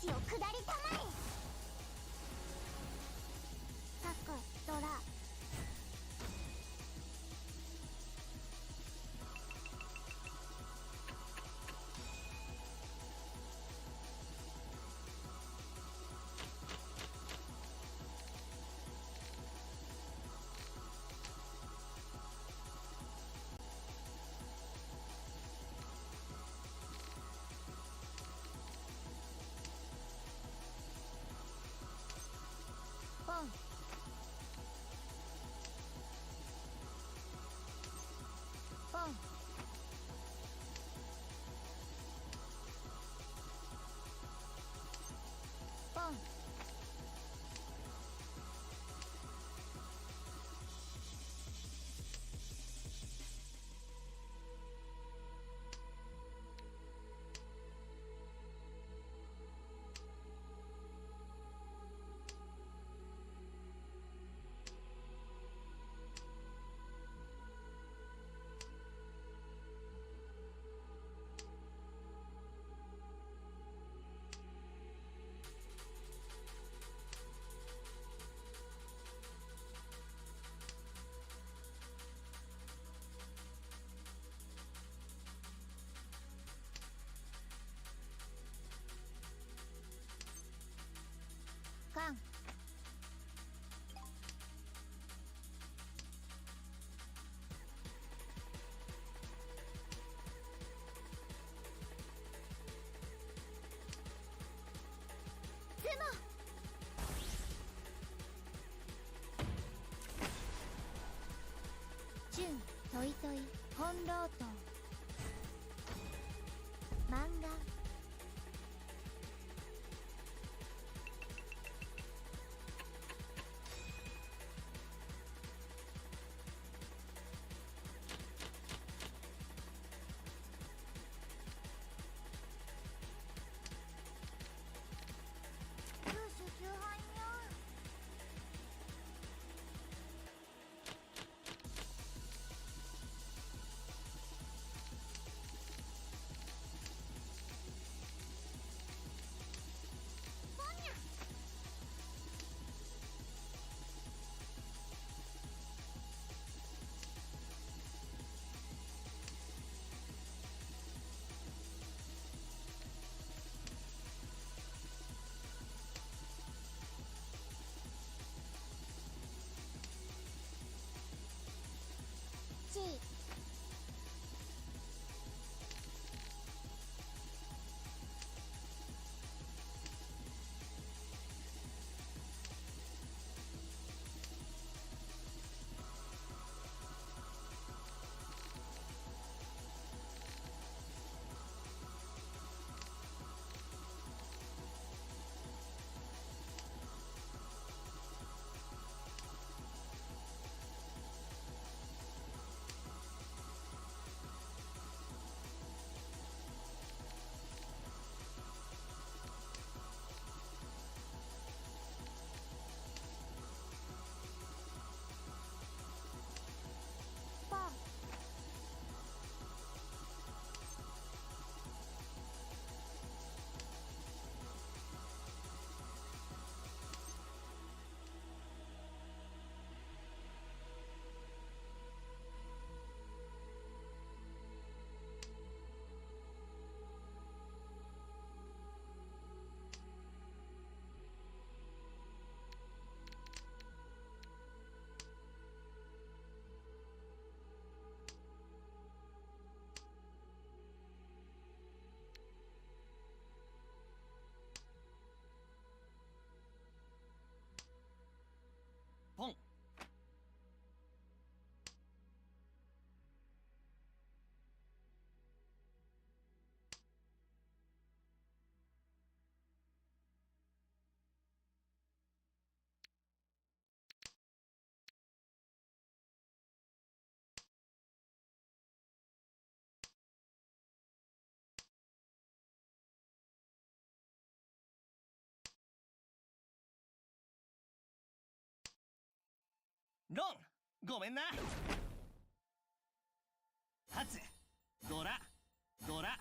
地を下りたまえ。各ドラポンポンポンカンズモチュントイトイ本ロート漫画空手重犯よ。ポンニャチーポンポンロンごめんな。ハツドラドラ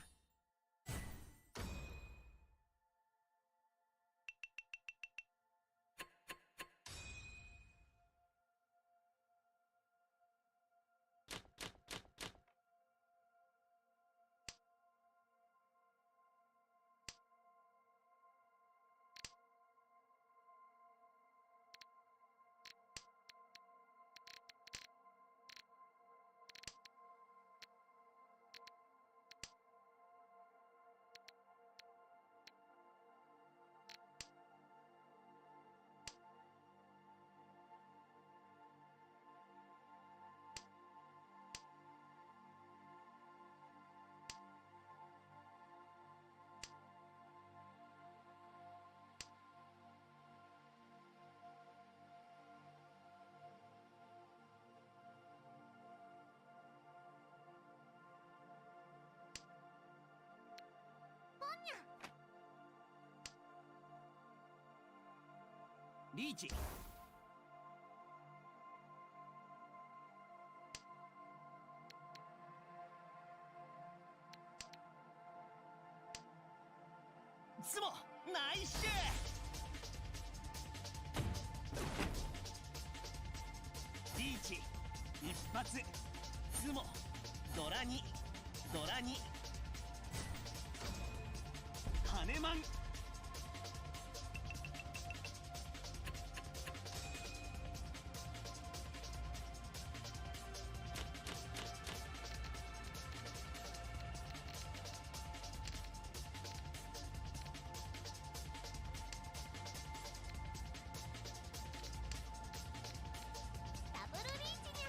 リーチ。ツモナイスシュー。リーチ一発。ツモドラ2ドラ2。ハネマン。ダブルリーチにゃ。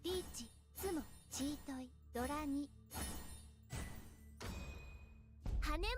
リーチ、ツモ、チートイ、ドラニ、ハネマン。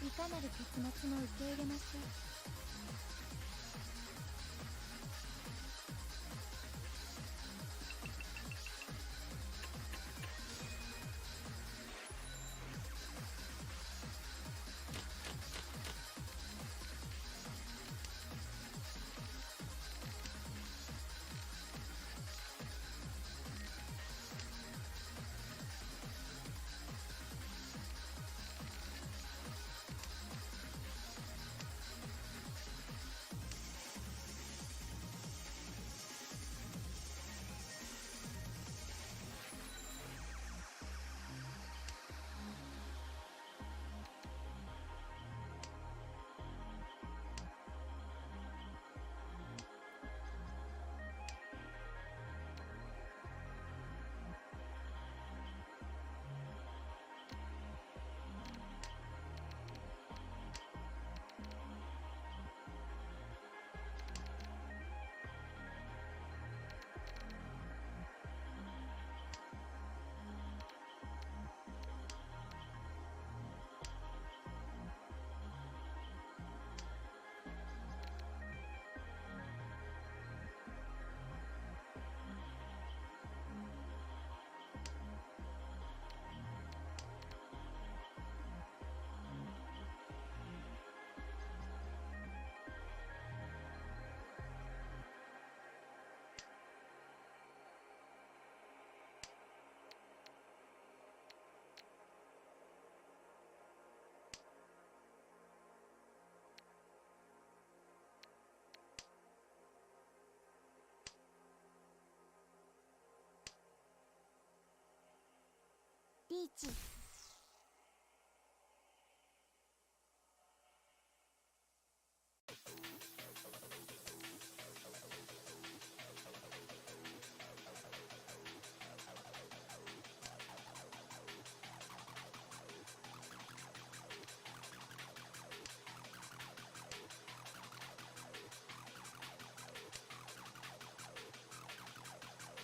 いかなる結末も受け入れましょう。チ。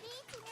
リーチが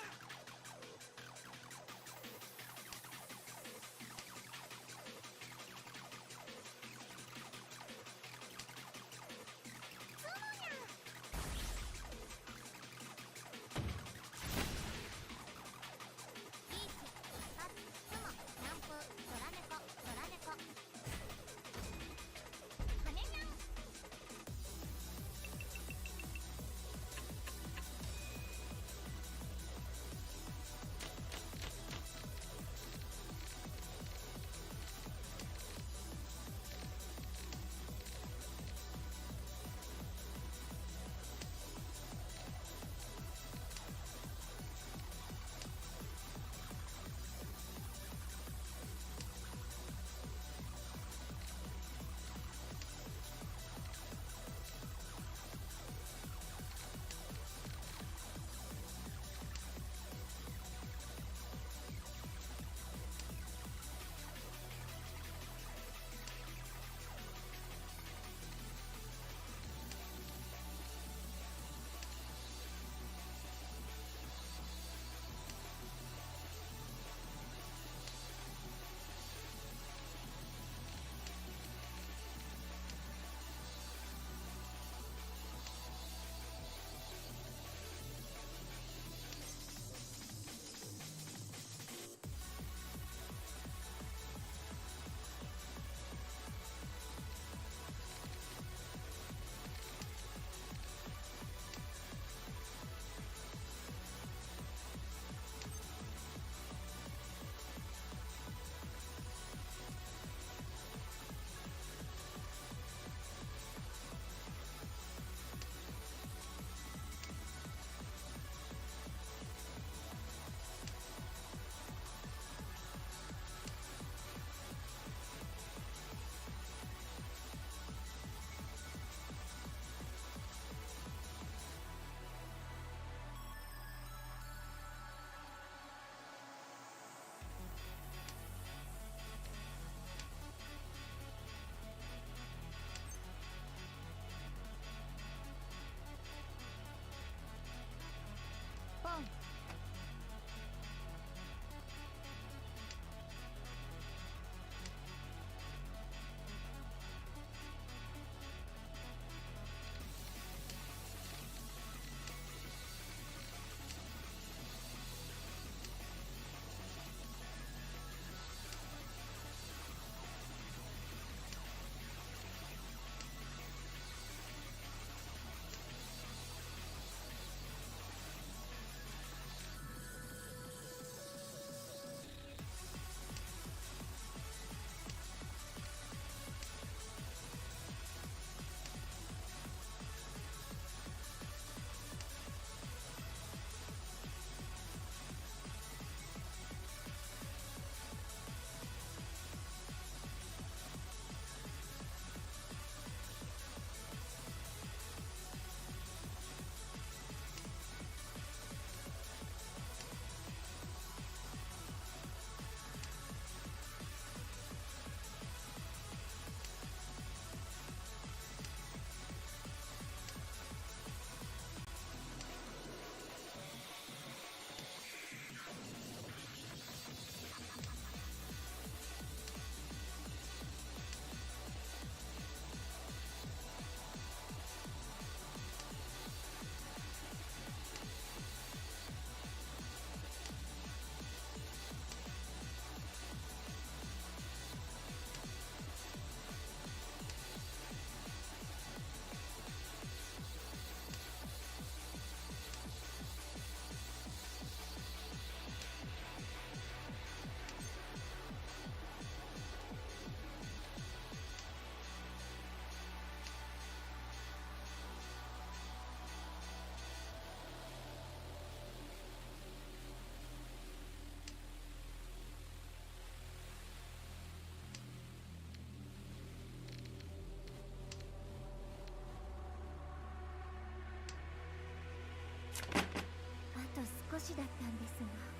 しだったんですが。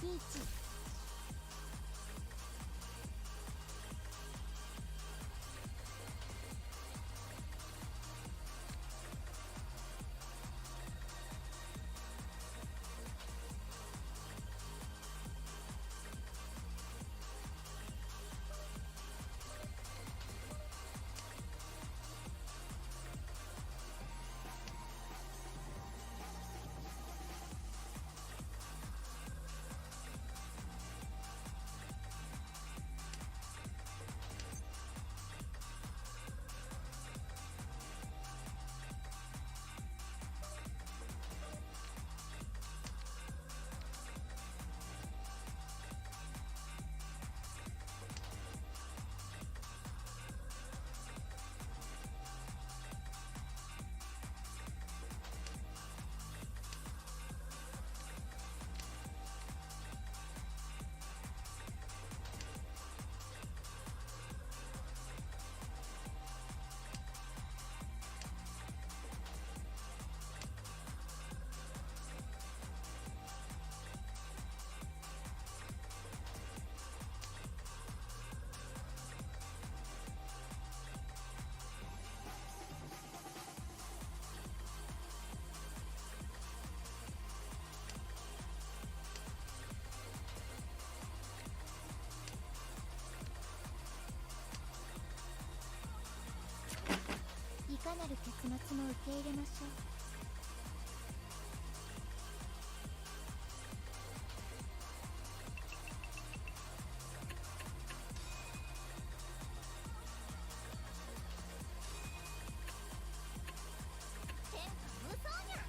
ピーチ。なる結末も受け入れましょう。天下無双にゃ。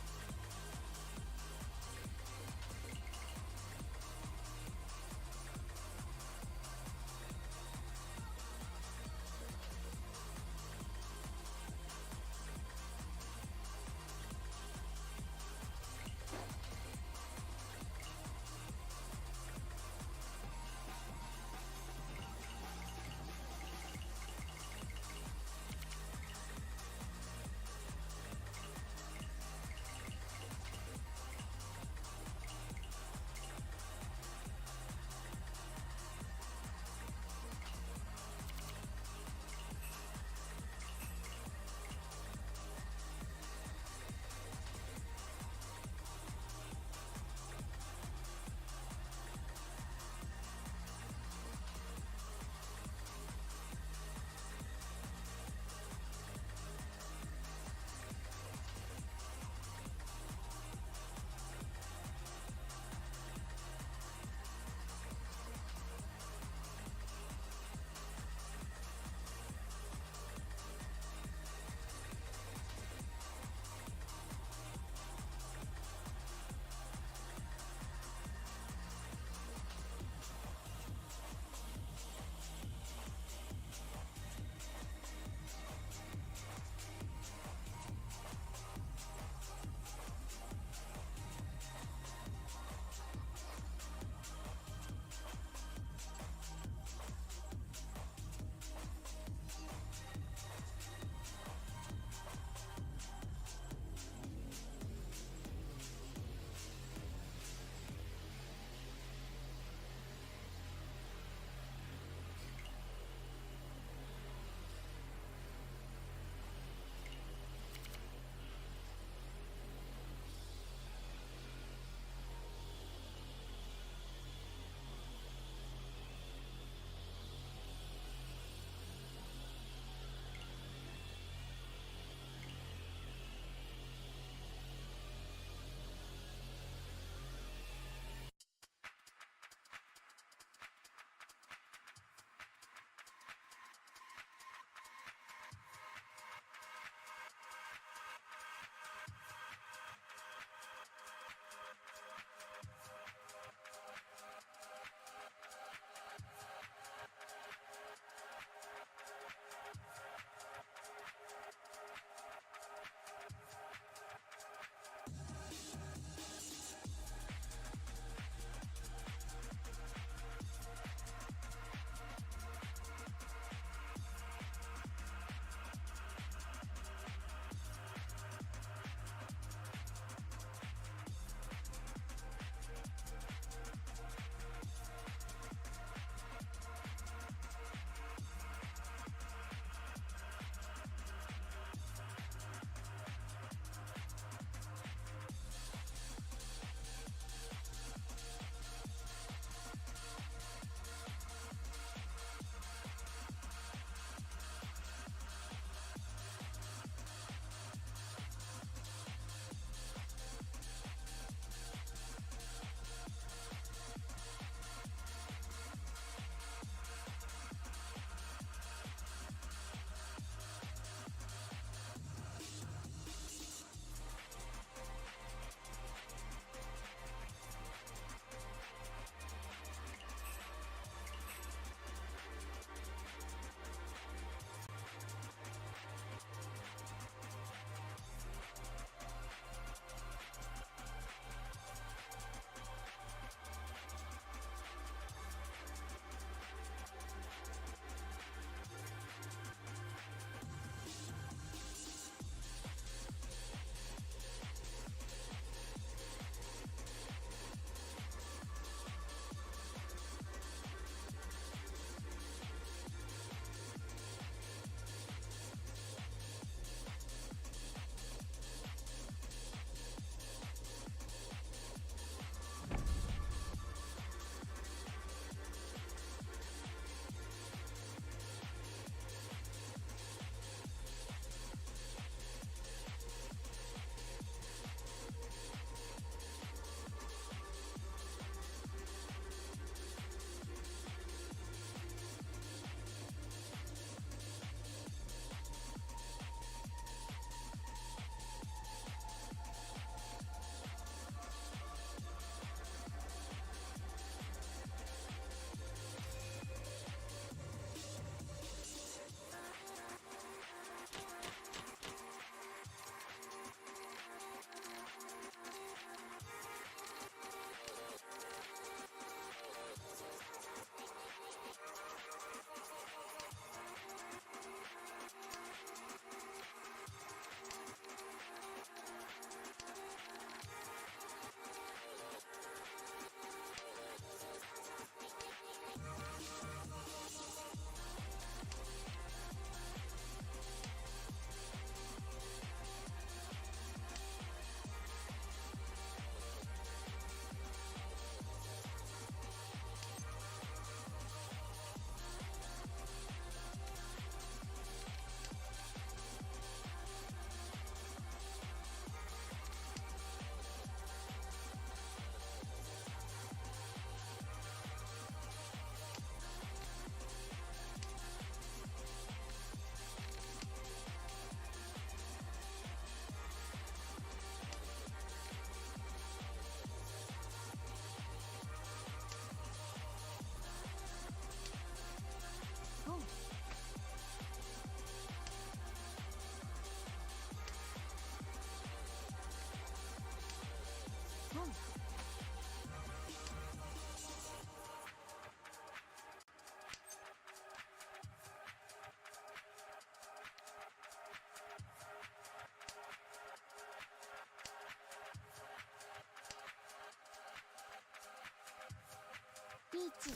G。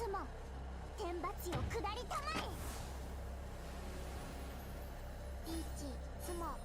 つも天罰よ下りたまえ。リーチつも。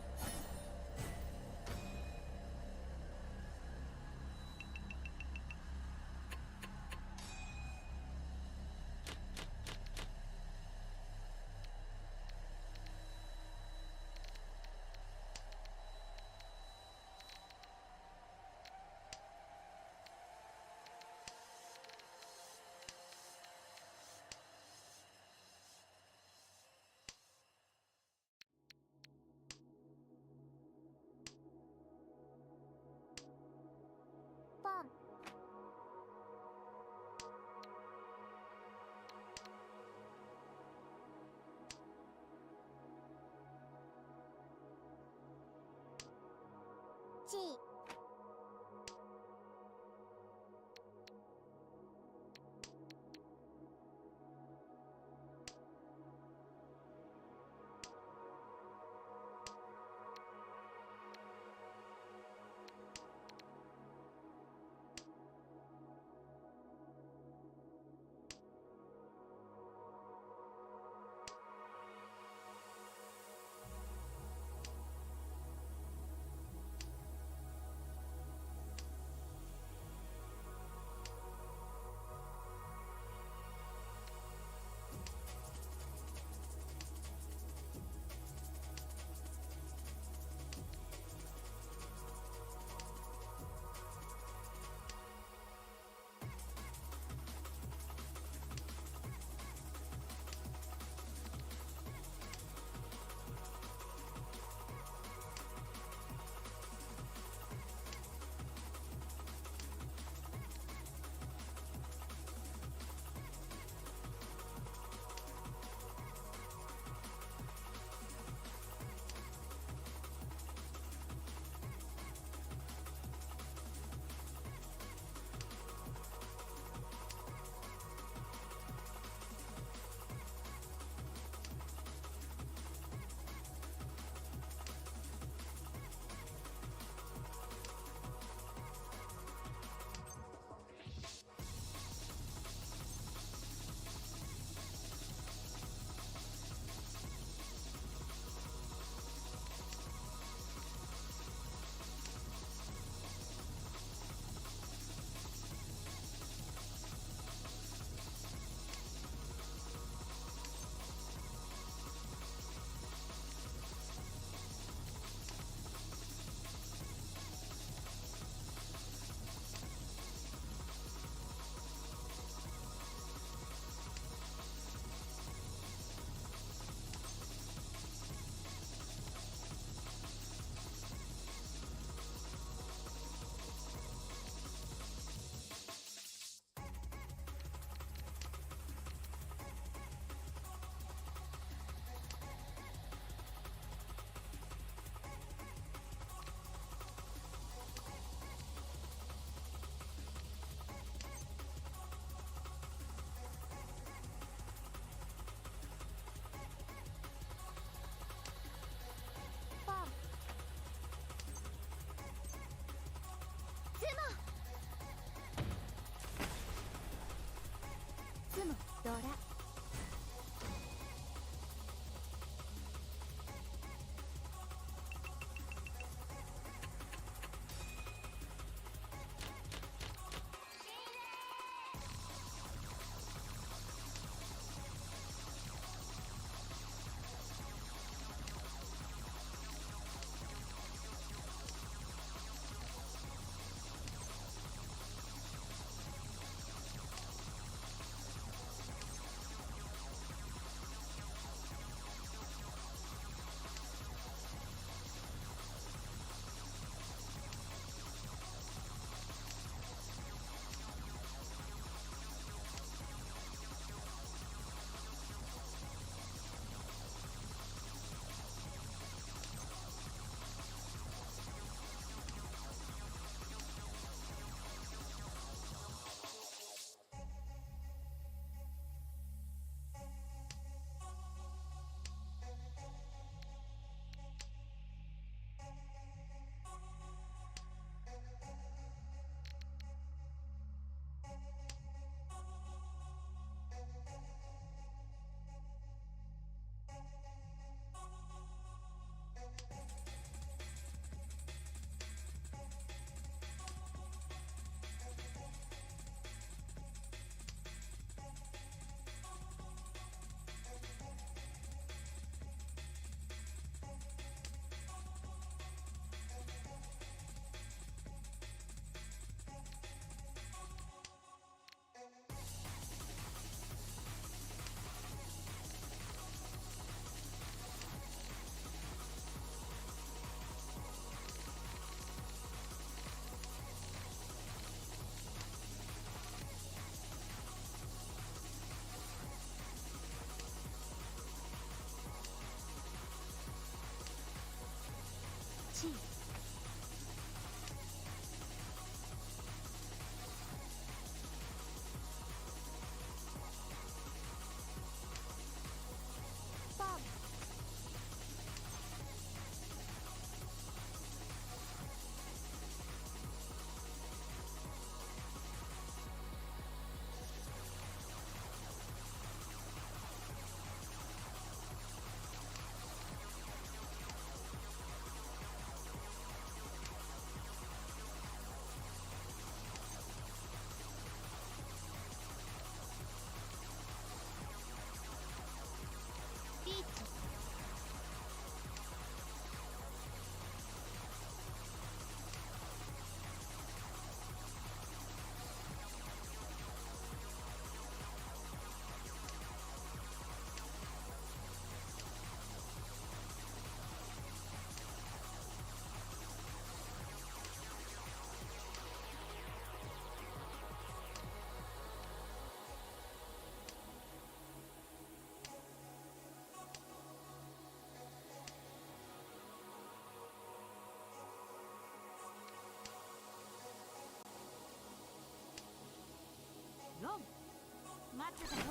ってたよ。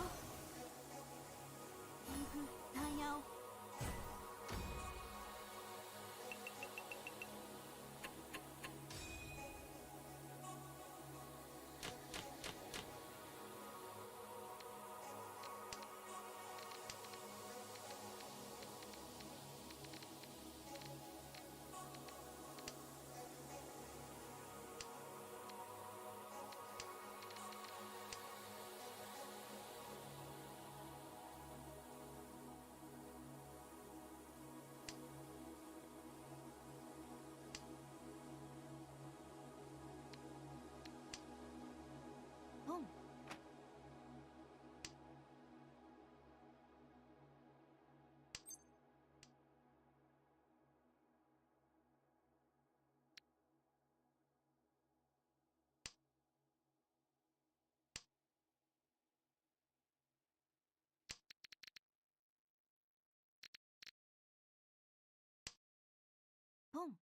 天空タイヤを。ポン。ポン。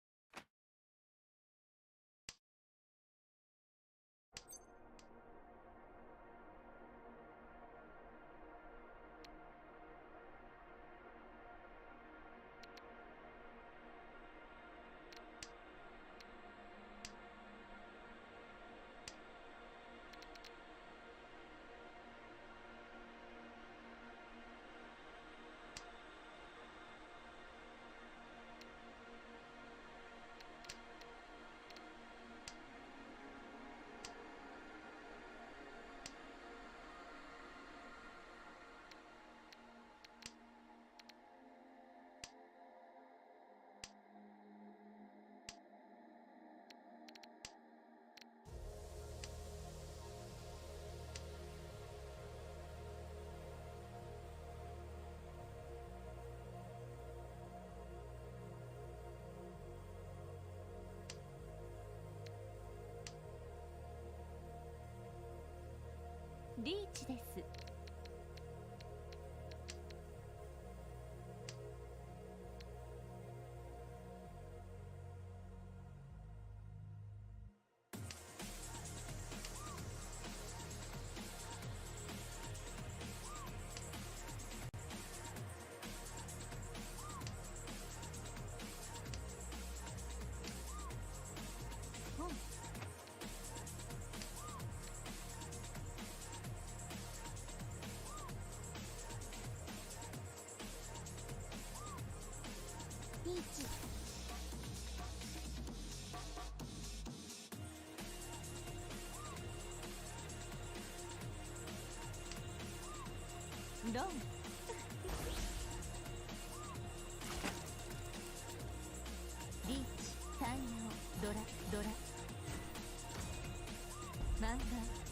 リーチです。ポン。リーチ。ロン。リーチ。タイヤをドラドラ。漫画。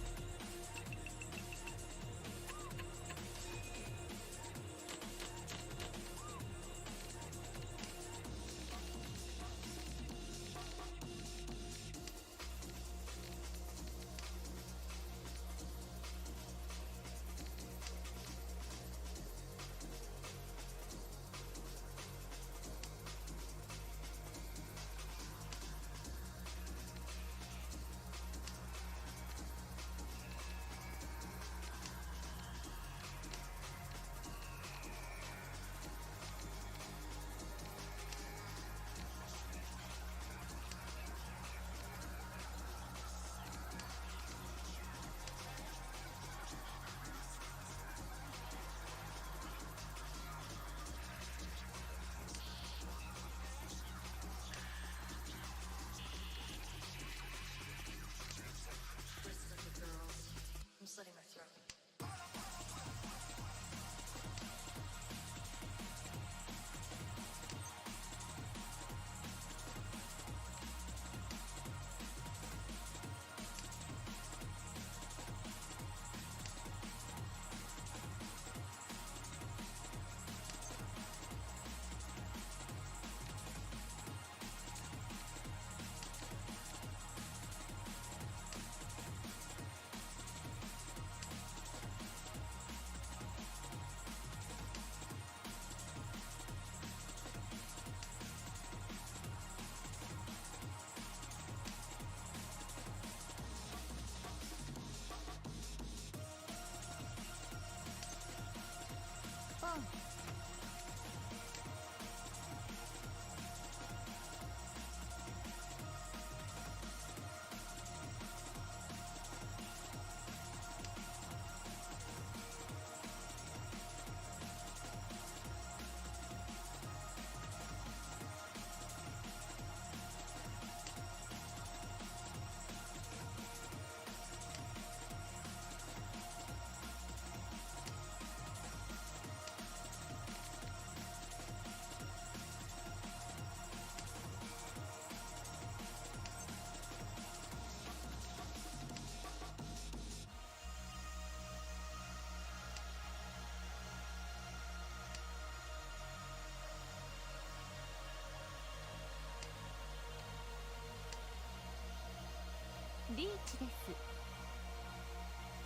リーチです。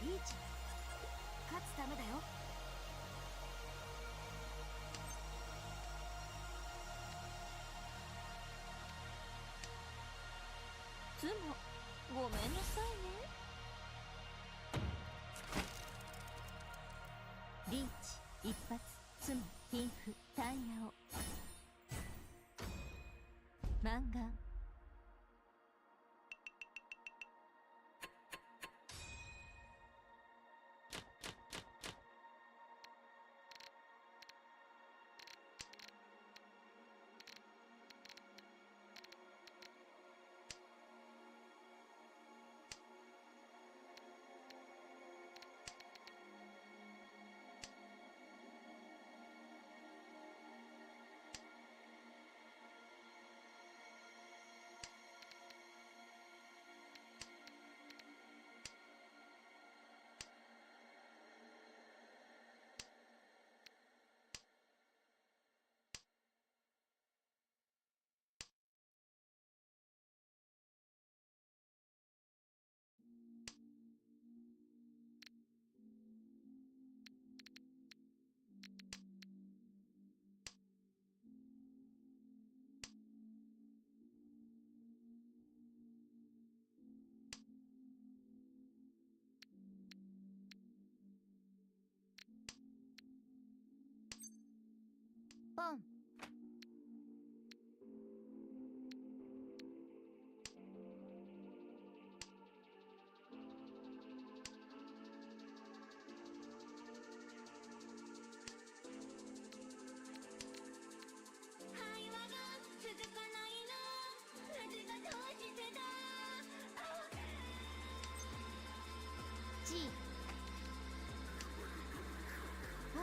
リーチ。勝つためだよ。つもごめんなさいね。リーチ一発。つも貧富タイヤをマンガン。ポン。会話が続かないの。夏がどうしてだ。G。ポン。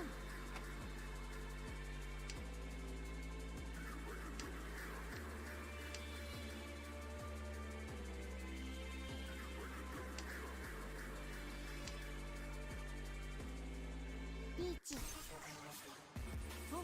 リーチ。ポン。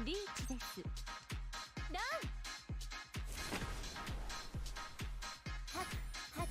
リーチです。ランはっはっ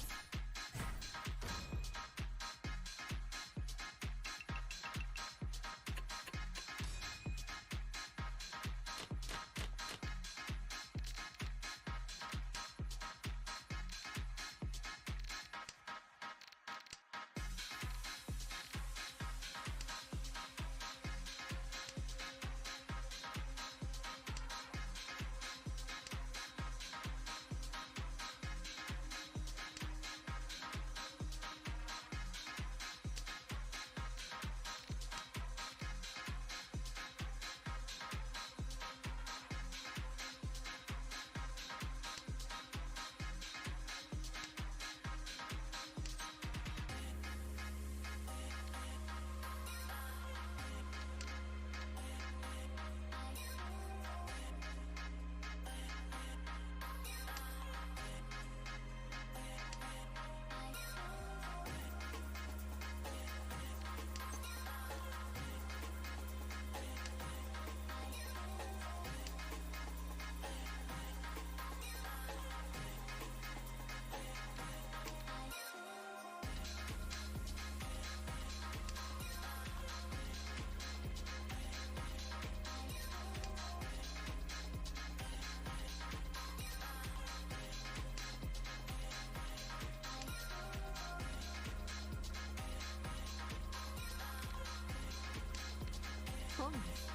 ポンです。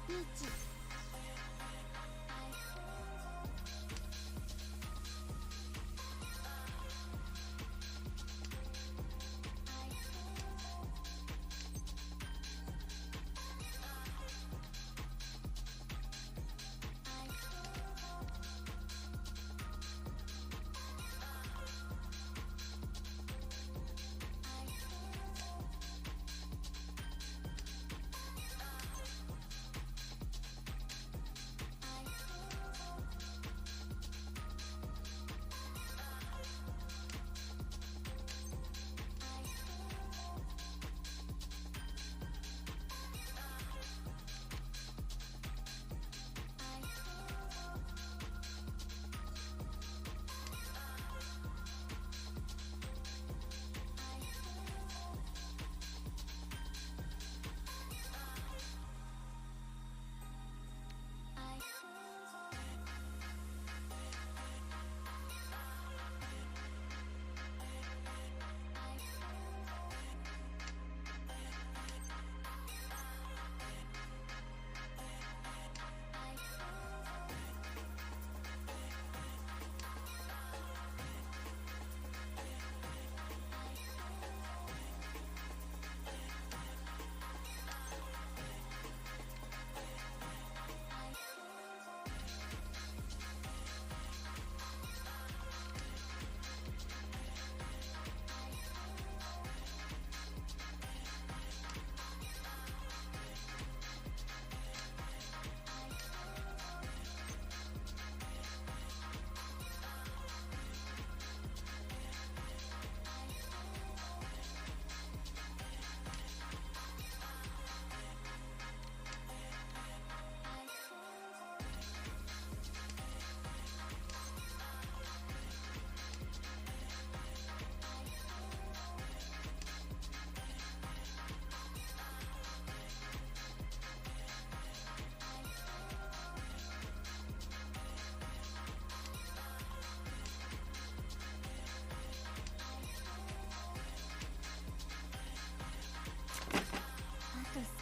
リーチ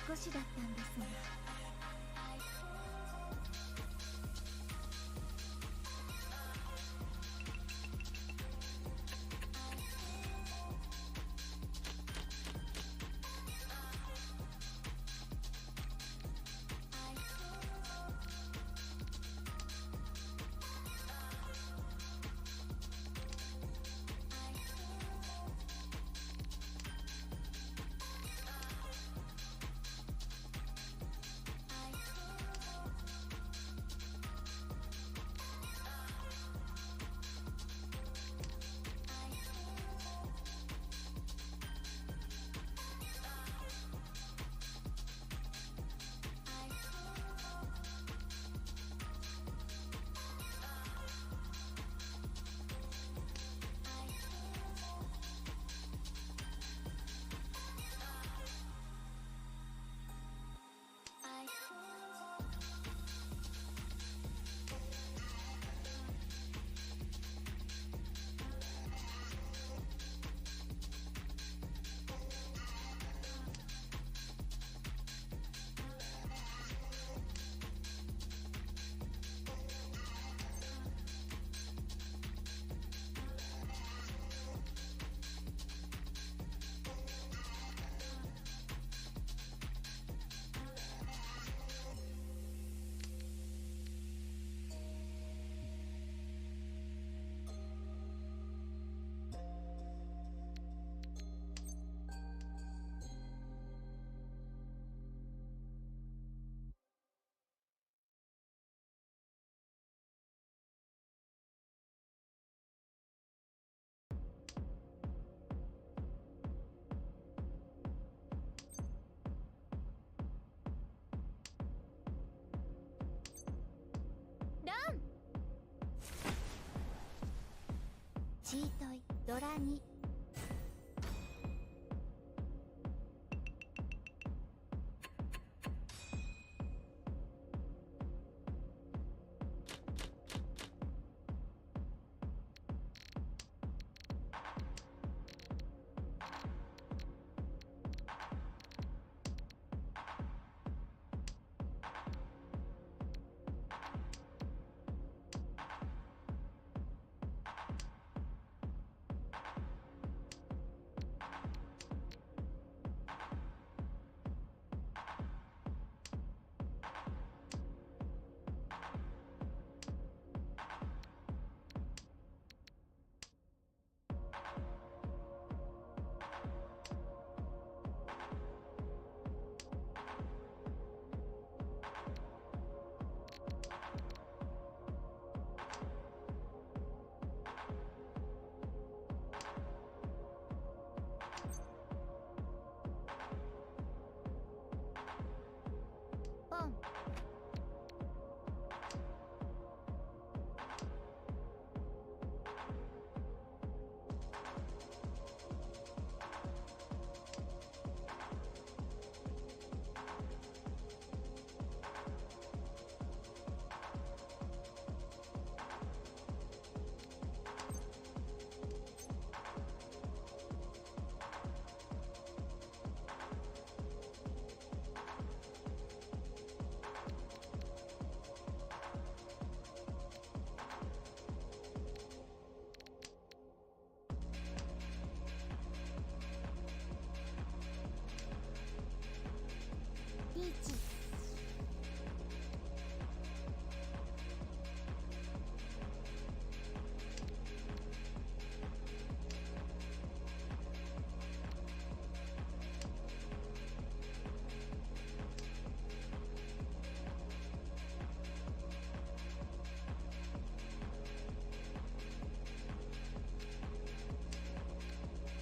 少しだったんですが。チートイドラにポン。リーチ。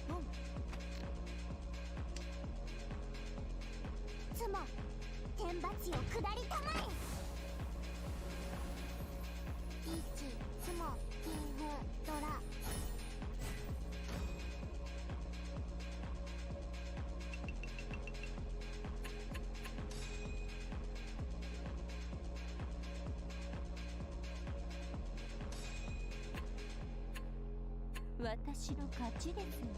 ポン。ツモ天罰よ下りたまえ。リーチツモキングドラ。私の勝ちですね。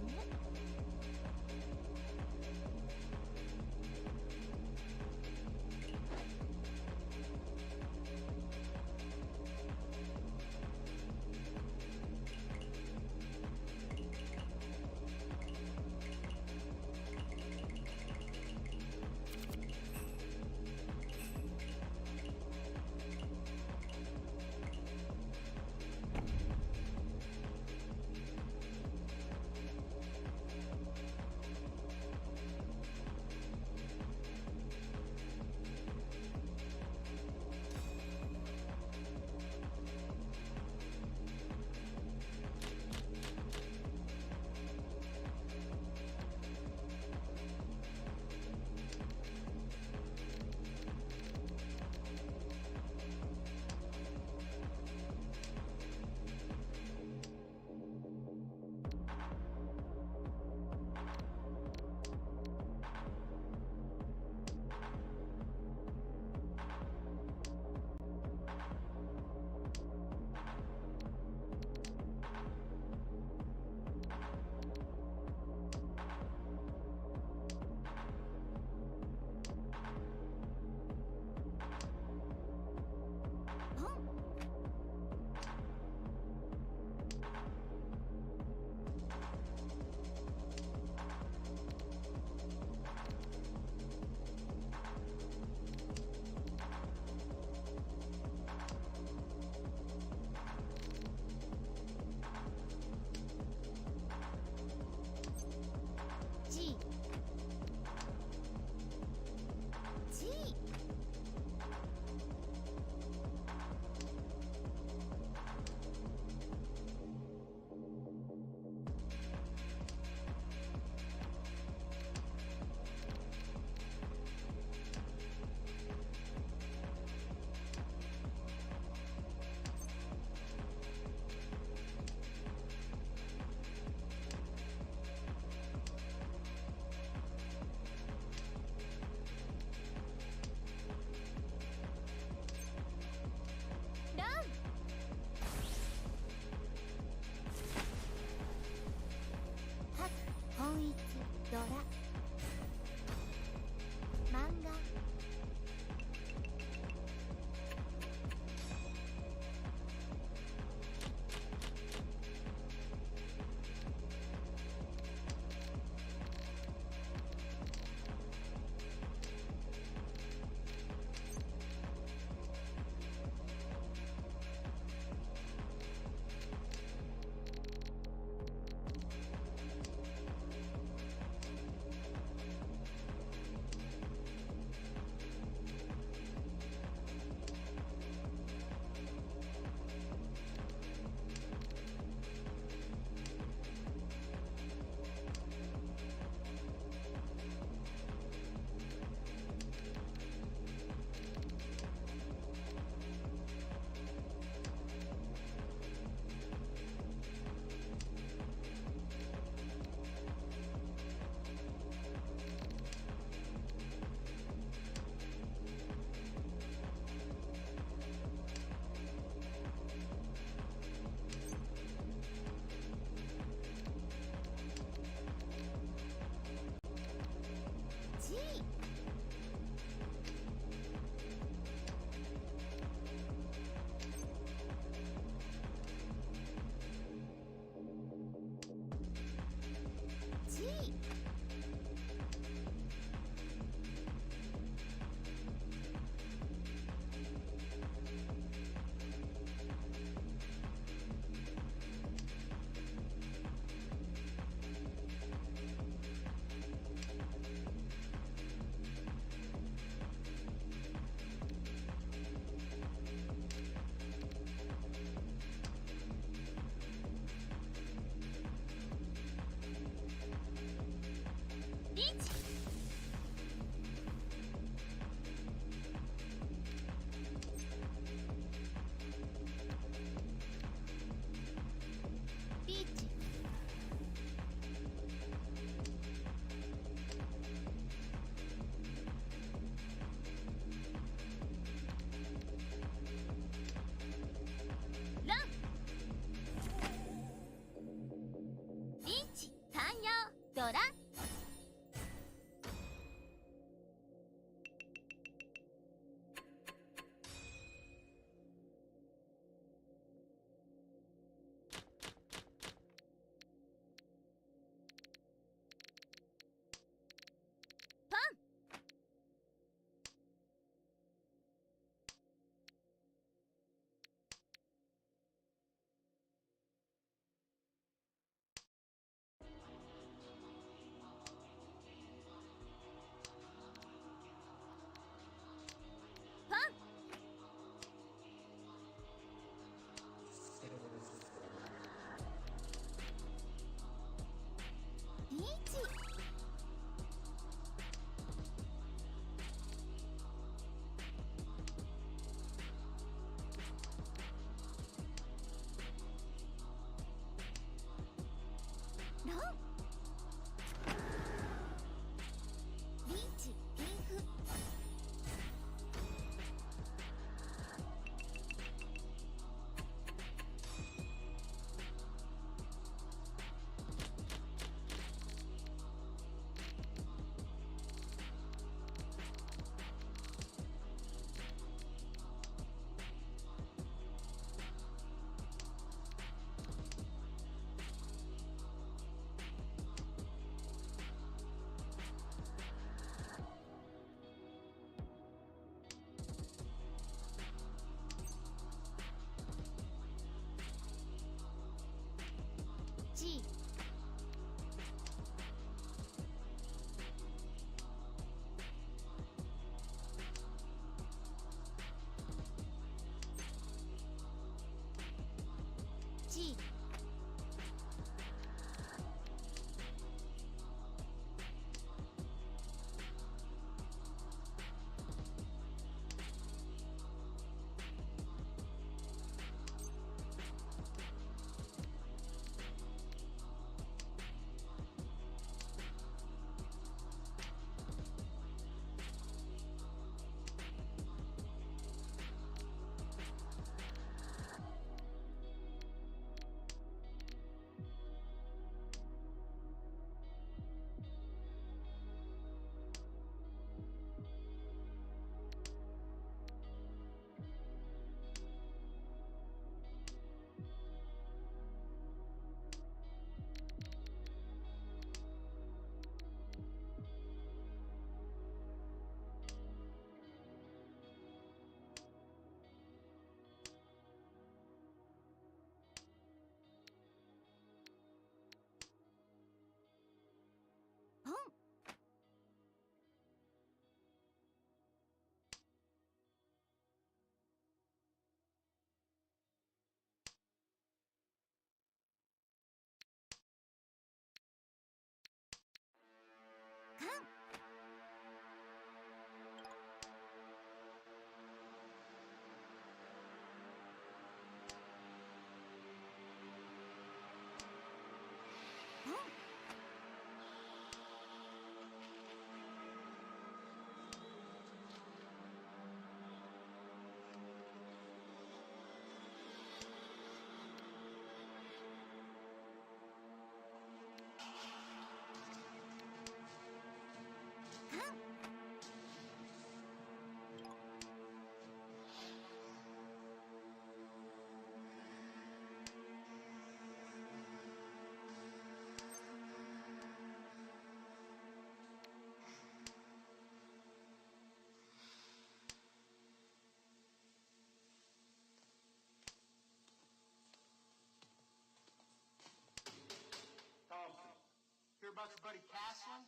everybody castling?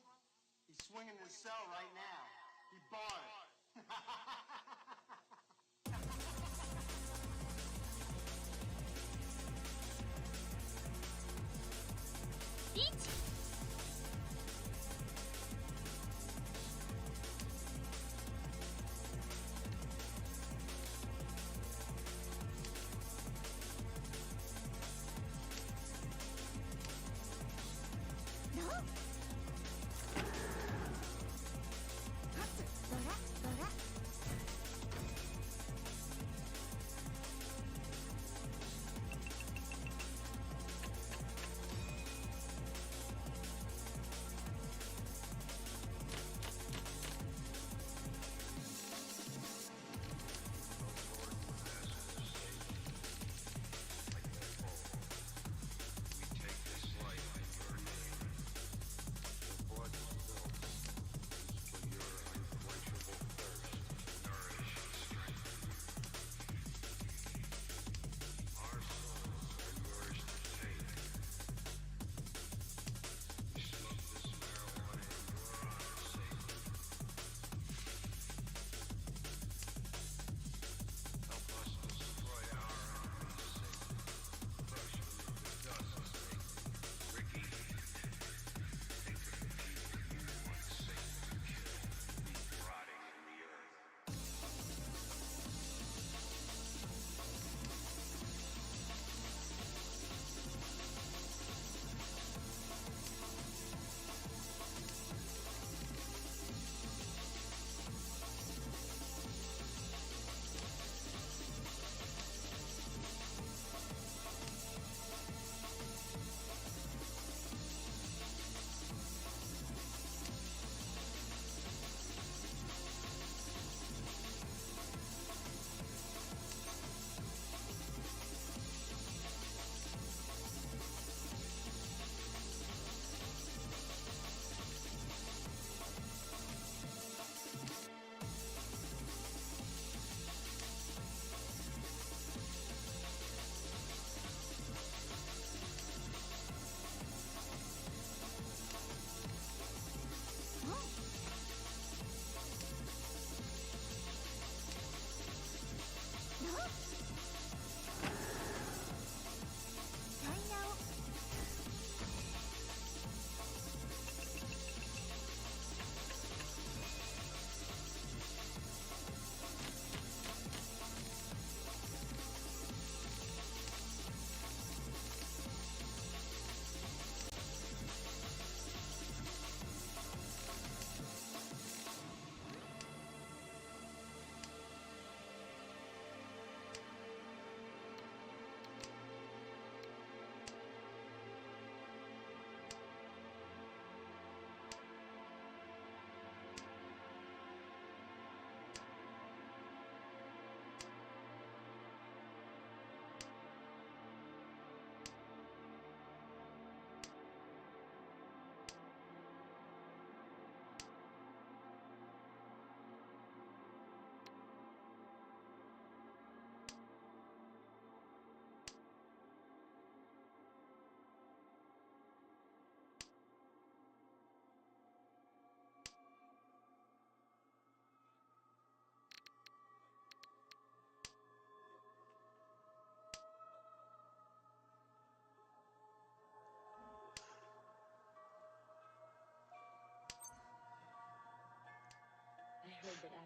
He's swinging in his cell right now. He barred.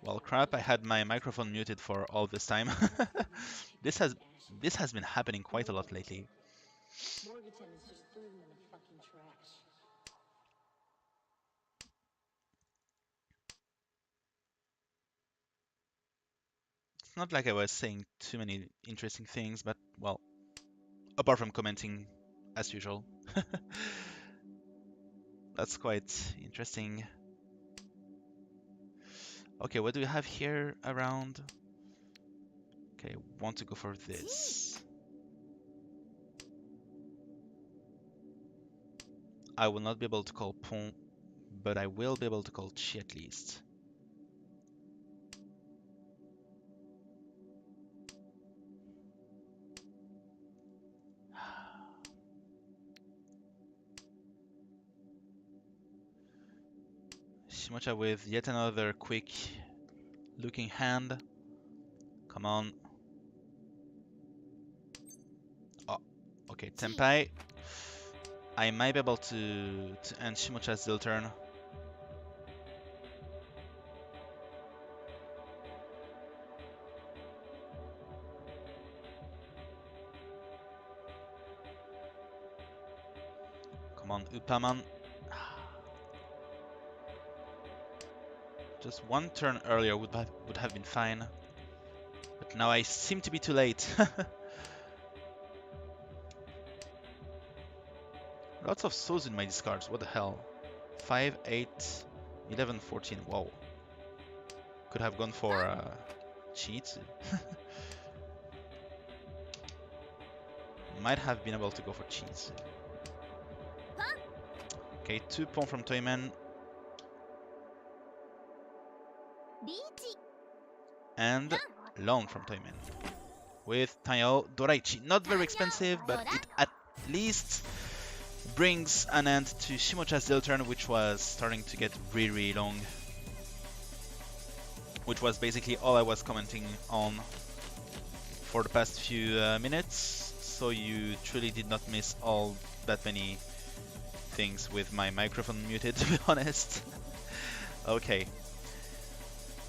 Well, crap, I had my microphone muted for all this time. This has been happening quite a lot lately. Morganton is just throwing them in the fucking trash. It's not like I was saying too many interesting things, but, well, apart from commenting as usual. That's quite interesting. Okay, what do we have here around? Okay, want to go for this. I will not be able to call Pont, but I will be able to call Chi at least. Shimocha with yet another quick looking hand. Come on. Oh, okay, Tenpai. I might be able to end Shimocha's deal turn. Come on, Upaman. Just one turn earlier would have been fine. But now I seem to be too late. Lots of souls in my discards, what the hell. 5, 8, 11, 14, wow. Could have gone for cheats. Might have been able to go for cheats. Okay, 2 pawn from Toyman. And long from Toyman. With Tayo Doraichi. Not very expensive, but it at least brings an end to Shimocha's deal turn, which was starting to get really long. Which was basically all I was commenting on for the past few minutes. So you truly did not miss all that many things with my microphone muted, to be honest. Okay.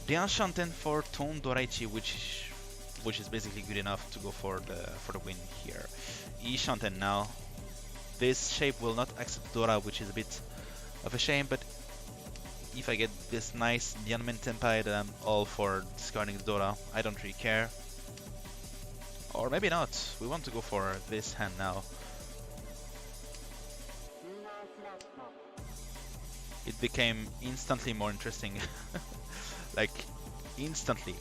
Bien Shanten for Ton Doraichi, which is basically good enough to go for the win here. E Shanten now. This shape will not accept Dora, which is a bit of a shame, but if I get this nice Dianmen Tenpai, then I'm all for discarding the Dora. I don't really care. Or maybe not. We want to go for this hand now. It became instantly more interesting. Like, instantly.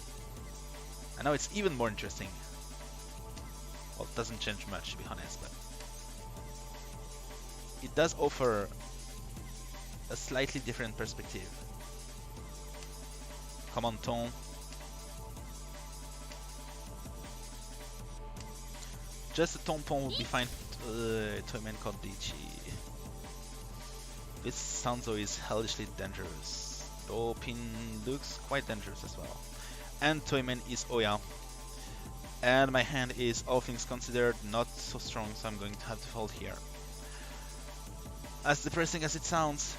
I know it's even more interesting. Well, it doesn't change much, to be honest, but it does offer a slightly different perspective. Come on, Ton. Just a Ton pawn would be fine. Toyman Kondichi. This Sanzo is hellishly dangerous. Though Pin looks quite dangerous as well. And Toyman is Oya. And my hand is, all things considered, not so strong, so I'm going to have to fold here. As depressing as it sounds.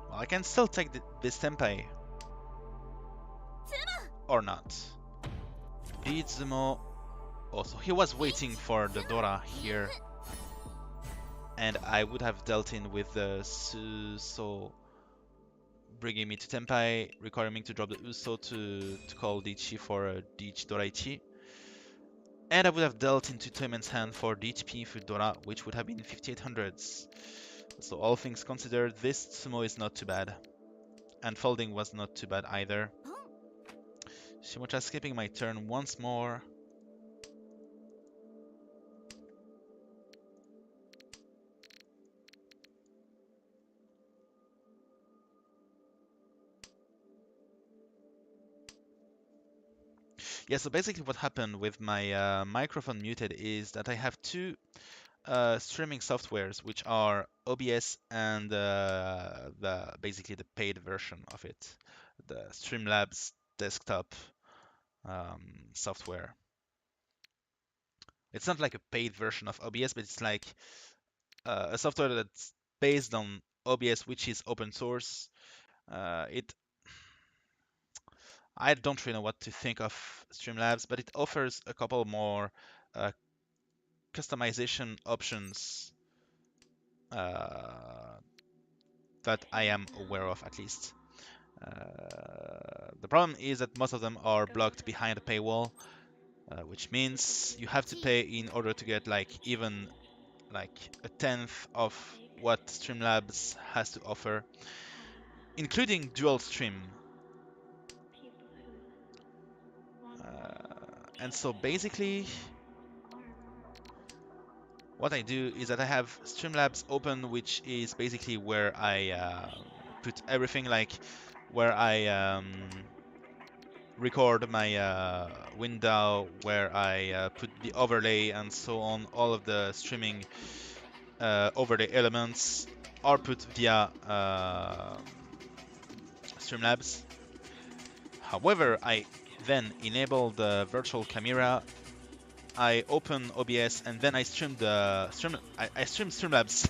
Well, I can still take this Tenpai. Or not. Rizumo. Also, he was waiting for the Dora here. And I would have dealt in with the Suso, bringing me to Tenpai, requiring me to drop the Uso to call Dichi for a Dich Doraichi. And I would have dealt into Toyman's hand for DHP for Dora, which would have been 5800s. So all things considered, this Sumo is not too bad. And folding was not too bad either. Shimocha skipping my turn once more. Yeah, so basically what happened with my microphone muted is that I have two streaming softwares, which are OBS and basically the paid version of it, the Streamlabs desktop software. It's not like a paid version of OBS, but it's like a software that's based on OBS, which is open source. I don't really know what to think of Streamlabs, but it offers a couple more customization options that I am aware of, at least. The problem is that most of them are blocked behind a paywall, which means you have to pay in order to get even a tenth of what Streamlabs has to offer, including dual stream. And so basically, what I do is that I have Streamlabs open, which is basically where I put everything, where I record my window where I put the overlay and so on, all of the streaming overlay elements are put via Streamlabs. However, I then enable the virtual camera, I open OBS, and then I stream I stream Streamlabs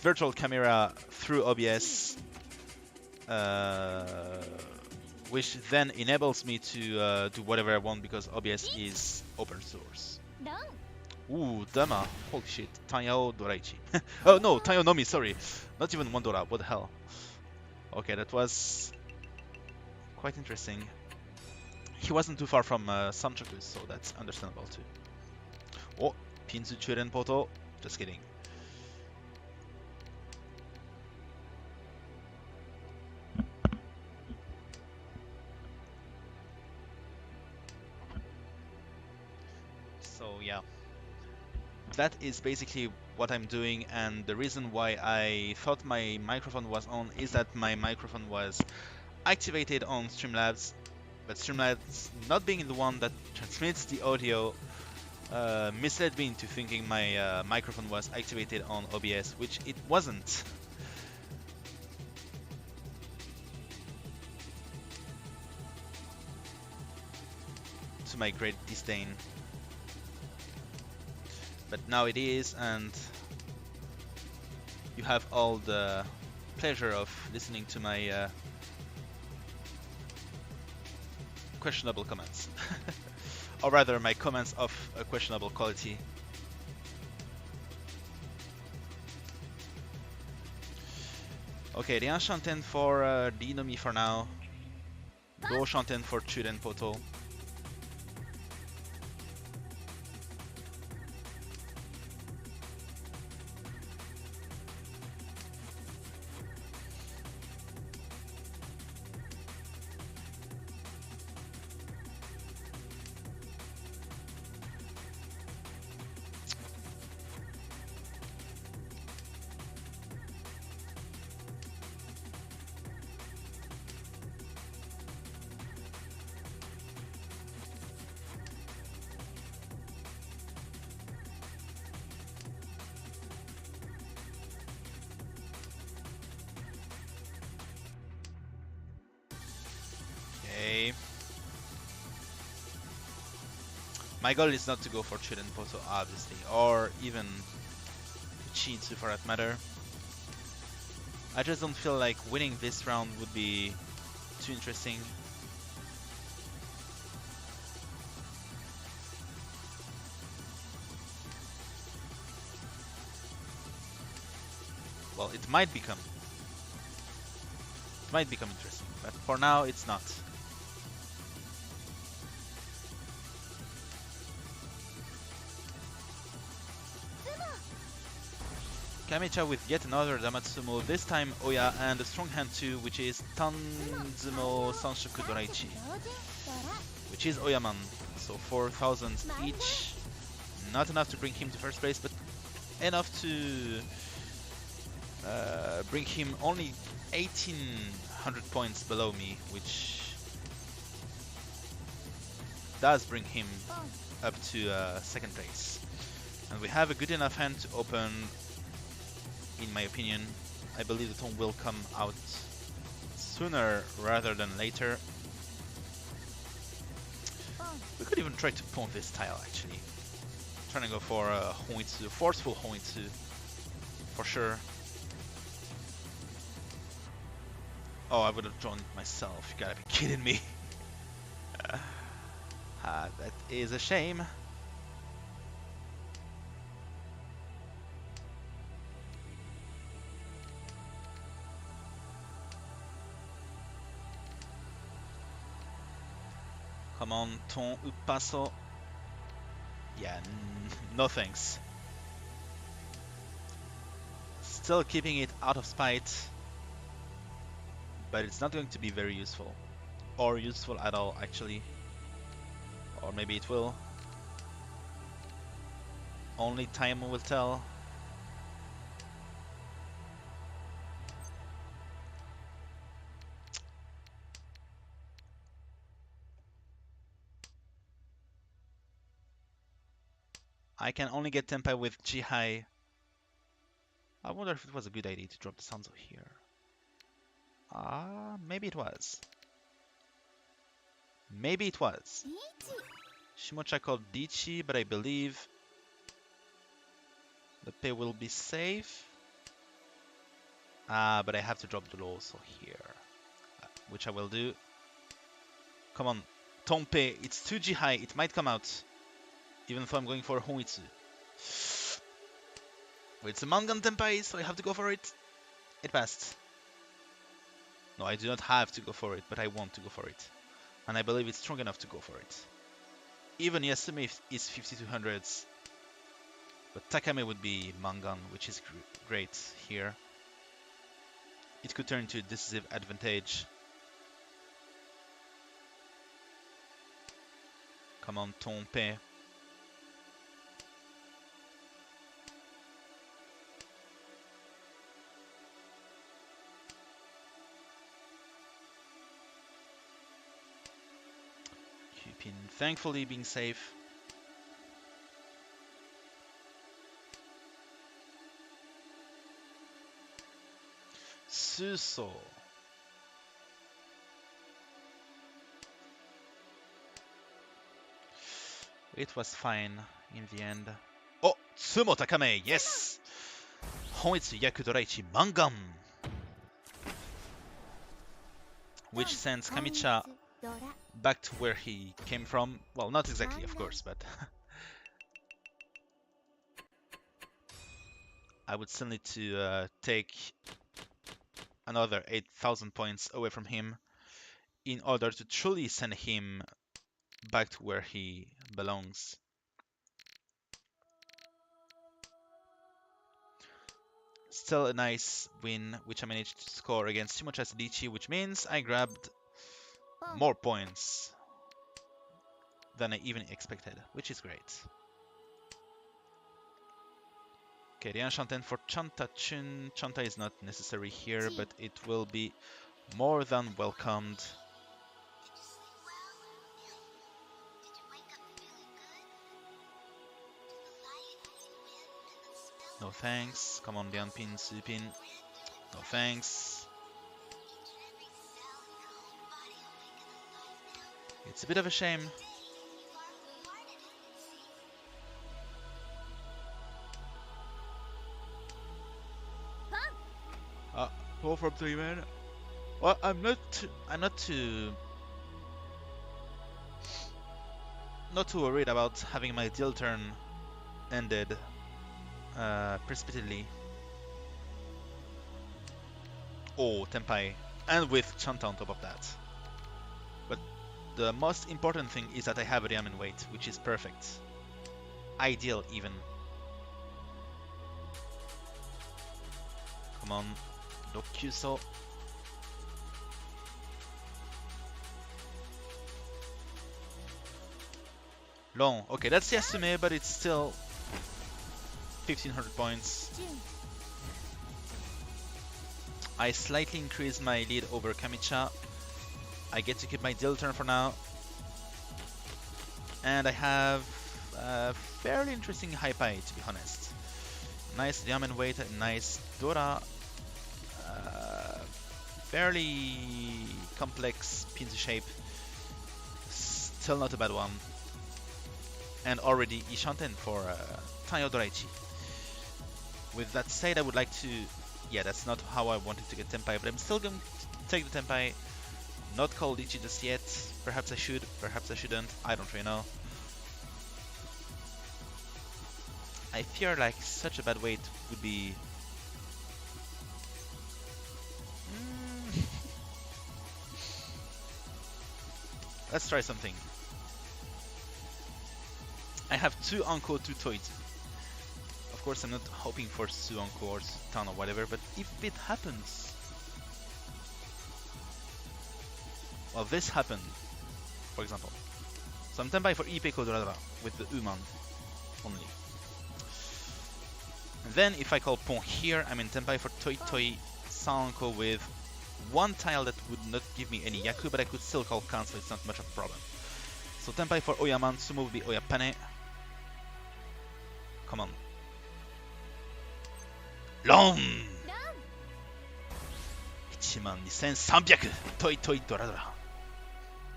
virtual camera through OBS, which then enables me to do whatever I want because OBS is open source. ドン Ooh, Dama. Holy shit. Tanyao Doraichi. Oh no, Tanyo Nomi, sorry. Not even one Dora, what the hell. Okay, that was quite interesting. He wasn't too far from Sanchoku, so that's understandable too. Oh, Pinzu Churen Poto. Just kidding. So yeah, that is basically what I'm doing, and the reason why I thought my microphone was on is that my microphone was activated on Streamlabs, but Streamlabs not being the one that transmits the audio misled me into thinking my microphone was activated on OBS, which it wasn't. To my great disdain. But now it is, and you have all the pleasure of listening to my questionable comments. Or rather, my comments of a questionable quality. Okay, rien chanten for Dinomi for now. Go chanten for Churen Poto. My goal is not to go for Churen Poto, obviously, or even Chitsu for that matter. I just don't feel like winning this round would be too interesting. Well, it might become interesting, but for now it's not. Kamecha with yet another Damatsumo, this time Oya, and a strong hand too, which is Tanzumo Sanshoku Doraichi, which is Oyaman, so 4,000 each. Not enough to bring him to first place, but enough to bring him only 1,800 points below me, which does bring him up to second place. And we have a good enough hand to open. In my opinion, I believe the tone will come out sooner rather than later. We could even try to pawn this tile actually. Trying to go for a Hoitsu, forceful Hoitsu, for sure. Oh, I would have drawn it myself, you gotta be kidding me. That is a shame. Come on, ton ou paso. Yeah, no thanks. Still keeping it out of spite, but it's not going to be very useful. Or useful at all, actually. Or maybe it will. Only time will tell. I can only get Tenpai with Jihai. I wonder if it was a good idea to drop the Sanzo here. Maybe it was. Maybe it was. Shimocha called Dichi, but I believe the pay will be safe. But I have to drop the law also here, which I will do. Come on, Tonpei, it's 2 Jihai, it might come out. Even though I'm going for Honitsu. Well, it's a Mangan Tenpai, so I have to go for it. It passed. No, I do not have to go for it, but I want to go for it. And I believe it's strong enough to go for it. Even Yasumi is 5200s. But Takame would be Mangan, which is great here. It could turn into a decisive advantage. Come on, Tonpei. Cupin, thankfully being safe. Suso. It was fine in the end. Oh, Tsumo Takame, yes! Honitsu Yakudoraichi Mangan! Which sends Kamicha back to where he came from. Well, not exactly, of course, but I would still need to take another 8,000 points away from him in order to truly send him back to where he belongs. Still a nice win, which I managed to score against Shimocha's Dichi, which means I grabbed more points than I even expected, which is great. Okay, Rian Shanten for Chanta Chun. Chanta is not necessary here, but it will be more than welcomed. No thanks. Come on, Lianpin, Supin. No thanks. It's a bit of a shame. Pull from 3 men. Well, I'm not too worried about having my deal turn ended precipitately. Oh, Tenpai, and with Chanta on top of that. But the most important thing is that I have a Ryamen weight, which is perfect. Ideal, even. Come on, Dokuso. Long. Okay, that's Yasume, but it's still 1500 points. I slightly increase my lead over Kamicha. I get to keep my deal turn for now. And I have a fairly interesting high pie, to be honest. Nice Ryamen weight, nice Dora. Fairly complex pincer shape. Still not a bad one. And already Ishanten for Tanyo Doraichi. With that said, I would like to... Yeah, that's not how I wanted to get Tenpai, but I'm still going to take the Tenpai. Not call Ichi just yet. Perhaps I should, perhaps I shouldn't. I don't really know. I fear like such a bad weight would be... Let's try something. I have 2 Anko, 2 Toitu. Of course, I'm not hoping for Su Anko or Tan or whatever, but if it happens... Well, this happened, for example. So I'm Tenpai for Ipeiko Doradora with the Uman only. And then if I call Pon here, I'm in Tenpai for Toi Toi Sanko with 1 tile that would not give me any Yaku, but I could still call Kan, so it's not much of a problem. So Tenpai for Oyaman, Sumo would be Oyapane. Come on. Long! 12,300! Toi toi dora dora.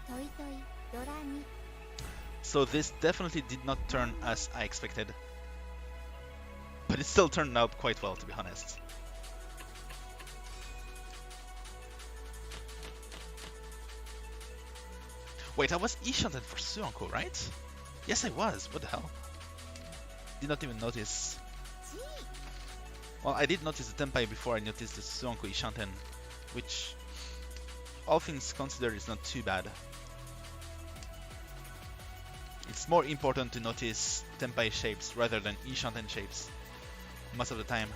トイトイドラに So this definitely did not turn as I expected. But it still turned out quite well, to be honest. Wait, I was E-shunted for Suonko, right? Yes, I was. What the hell? Did not even notice. Well, I did notice the Tenpai before I noticed the Suonko E-shunten, which, all things considered, is not too bad. It's more important to notice Tenpai shapes rather than E-shunten shapes most of the time.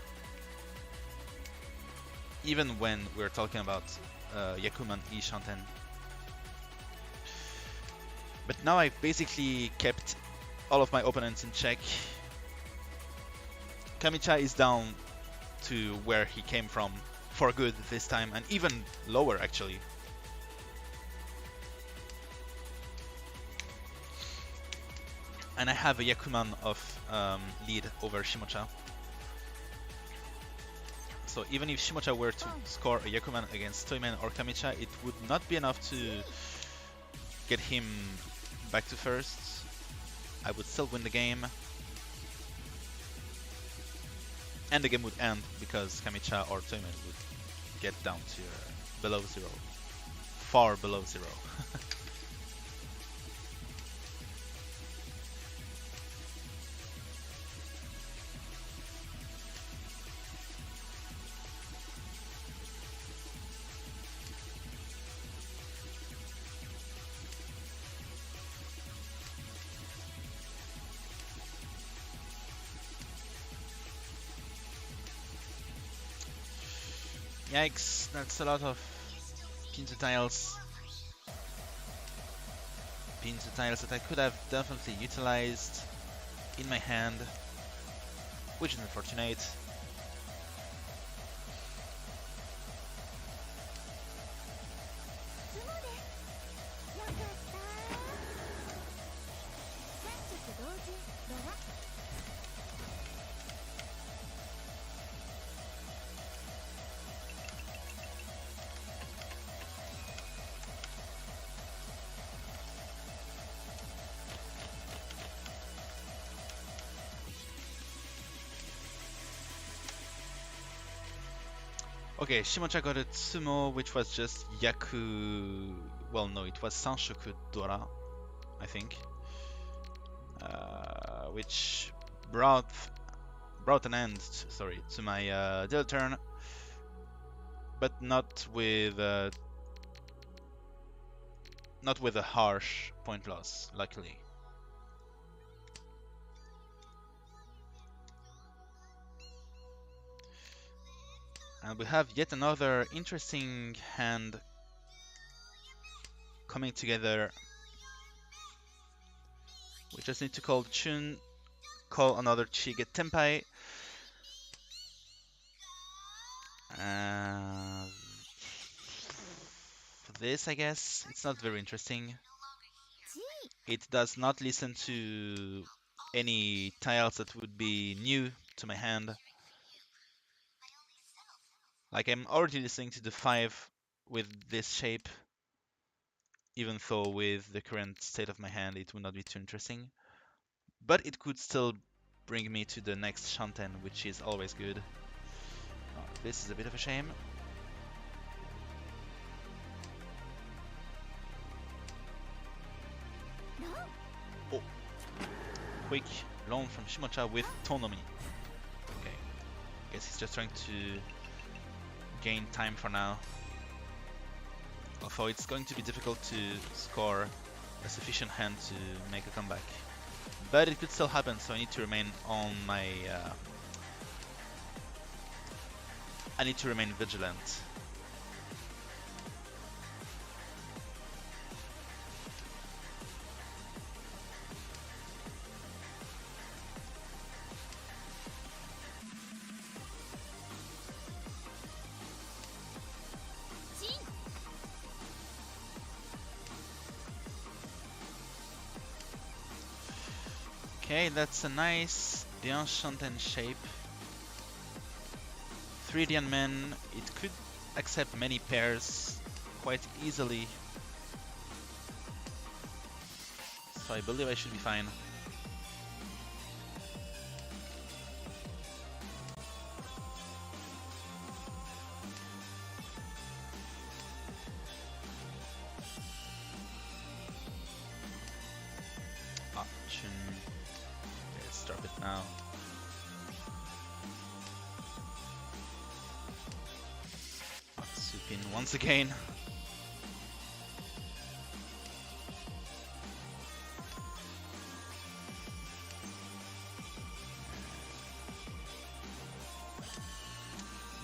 Even when we're talking about Yakuman E-shunten. But now I've basically kept all of my opponents in check. Kamicha is down to where he came from for good this time, and even lower actually. And I have a Yakuman of lead over Shimocha. So even if Shimocha were to score a Yakuman against Toyman or Kamicha, it would not be enough to get him back to first. I would still win the game. And the game would end because Kamicha or Toyman would get down to below zero. Far below zero. Yikes, that's a lot of pinto tiles. Pinto tiles that I could have definitely utilized in my hand, which is unfortunate. Okay, Shimocha got a Tsumo, which was just Yaku... Well, no, it was Sanshoku Dora, I think. Which brought an end, to my deal turn, but not with a harsh point loss, luckily. And we have yet another interesting hand coming together. We just need to call Chun, call another Chige Tenpai. For this, I guess, it's not very interesting. It does not listen to any tiles that would be new to my hand. Like, I'm already listening to the 5 with this shape, even though with the current state of my hand it would not be too interesting. But it could still bring me to the next Shanten, which is always good. Oh, this is a bit of a shame. Oh, quick loan from Shimocha with Tonomi. Okay, guess he's just trying to gain time for now. Although it's going to be difficult to score a sufficient hand to make a comeback. But it could still happen, so I need to remain on my... I need to remain vigilant. Okay, that's a nice the Enchanted shape. 3D man, it could accept many pairs quite easily. So I believe I should be fine. Option. Let's drop it now. Supin once again.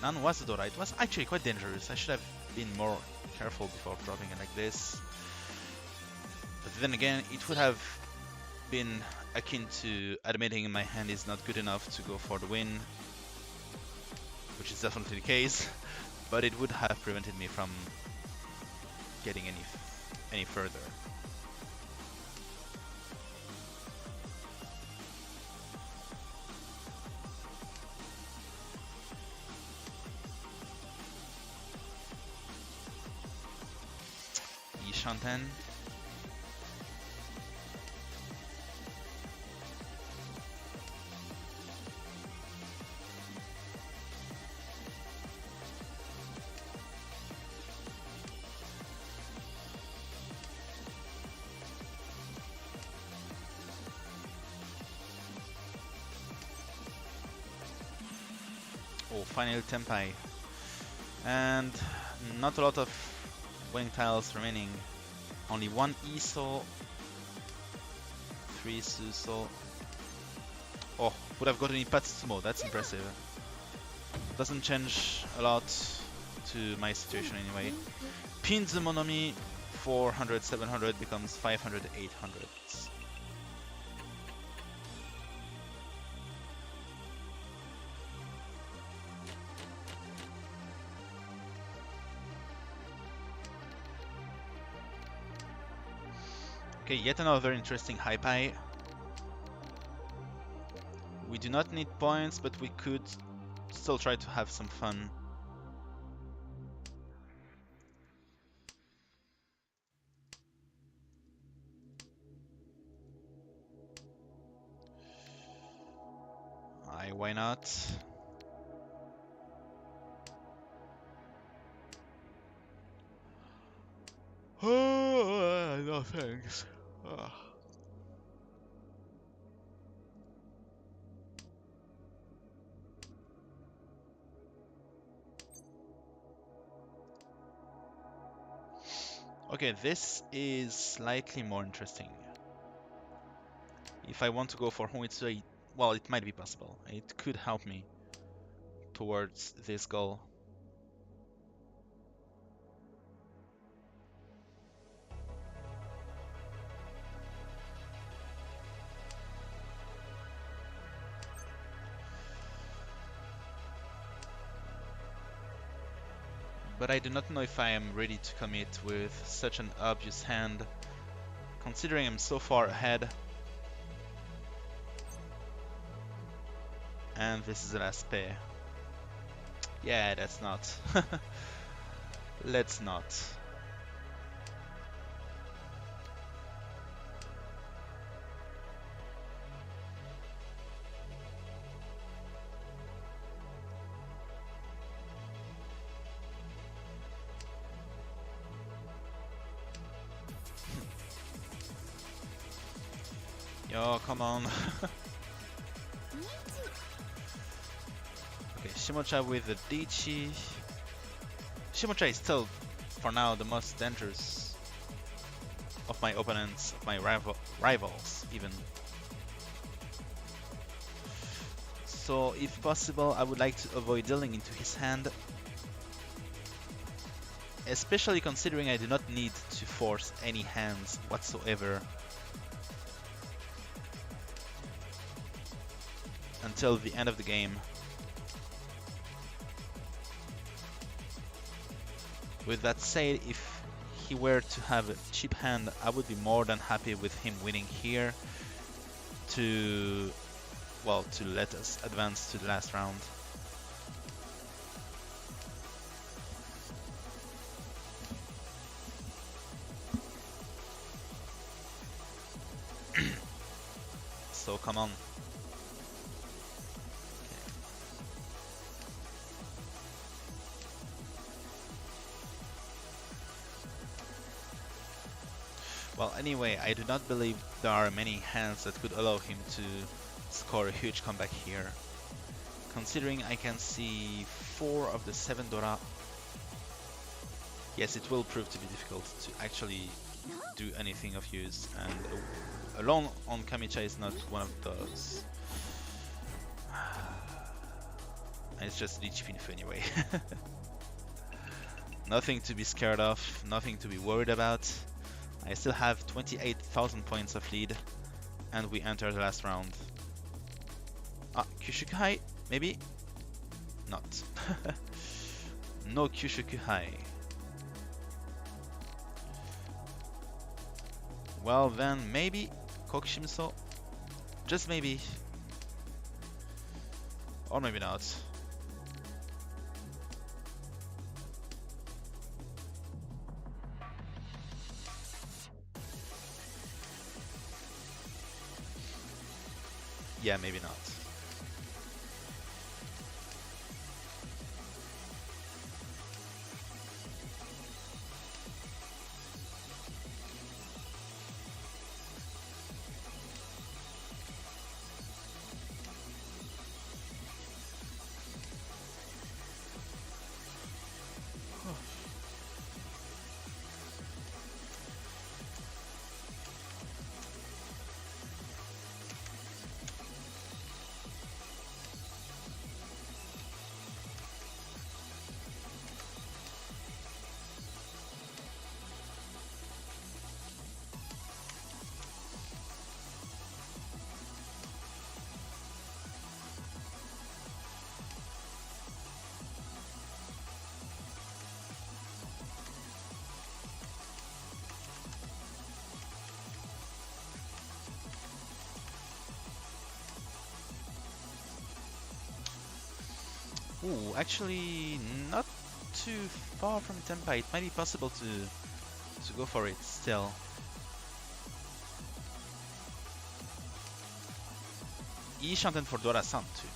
None was Dora. It was actually quite dangerous. I should have been more careful before dropping it like this. But then again, it would have been akin to admitting my hand is not good enough to go for the win, which is definitely the case, but it would have prevented me from getting any further. Shantan. Oh, final Tempai. And not a lot of wing tiles remaining. Only one ESO, 3 Suso. Oh, would have gotten Ipatsumo, that's impressive. Doesn't change a lot to my situation anyway. Pinzumonomi, 400, 700 becomes 500, 800. Okay, yet another interesting high pie. We do not need points, but we could still try to have some fun. Why not? Oh, no thanks. Okay, this is slightly more interesting. If I want to go for Huitsui, well, it might be possible. It could help me towards this goal. But I do not know if I am ready to commit with such an obvious hand, considering I'm so far ahead. And this is the last pair. Yeah, that's not. Let's not. Yo, come on. Okay, Shimocha with the Dichi. Shimocha is still, for now, the most dangerous of my opponents, of my rivals, even. So, if possible, I would like to avoid dealing into his hand. Especially considering I do not need to force any hands whatsoever until the end of the game. With that said, if he were to have a cheap hand, I would be more than happy with him winning here to well, to let us advance to the last round. So come on. Well, anyway, I do not believe there are many hands that could allow him to score a huge comeback here. Considering I can see 4 of the 7 Dora, yes, it will prove to be difficult to actually do anything of use, and alone on Kamicha is not one of those. And it's just Lichi Finfu anyway. Nothing to be scared of, nothing to be worried about. I still have 28,000 points of lead, and we enter the last round. Ah, Kyushukuhai, maybe? Not. No Kyushukuhai. Well then, maybe Kokushimiso? Just maybe. Or maybe not. Yeah, maybe not. Ooh, actually not too far from Tempa. It might be possible to go for it still. Shanten for Dora-san too.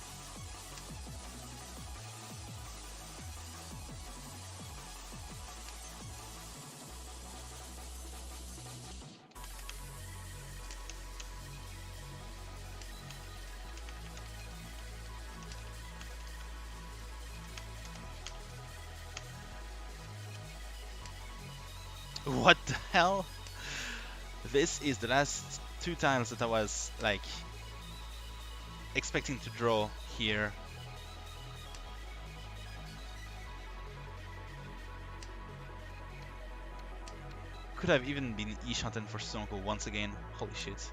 What the hell? This is the last 2 times that I was like expecting to draw here. Could have even been Shanten for Sonoko once again. Holy shit.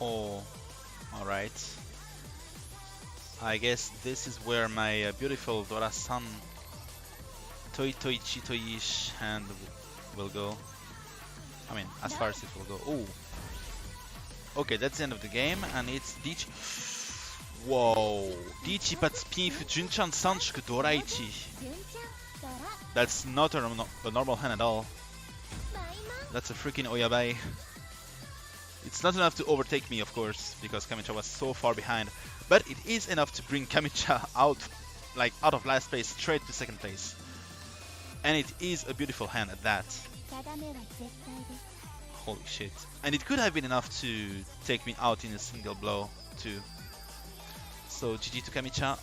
Oh, alright. I guess this is where my beautiful Dora-san Toi Toi Chitoi-ish hand will go. I mean, as far as it will go. Oh! Okay, that's the end of the game, and it's Dichi. Whoa! Dichi Pats Pinf Junchan Sanchuku Doraichi. That's not a normal hand at all. That's a freaking Oyabai. It's not enough to overtake me, of course, because Kamicha was so far behind. But it is enough to bring Kamicha out, like out of last place, straight to second place. And it is a beautiful hand at that. 定めは絶対です Holy shit. And it could have been enough to take me out in a single blow, too. So GG to Kamicha.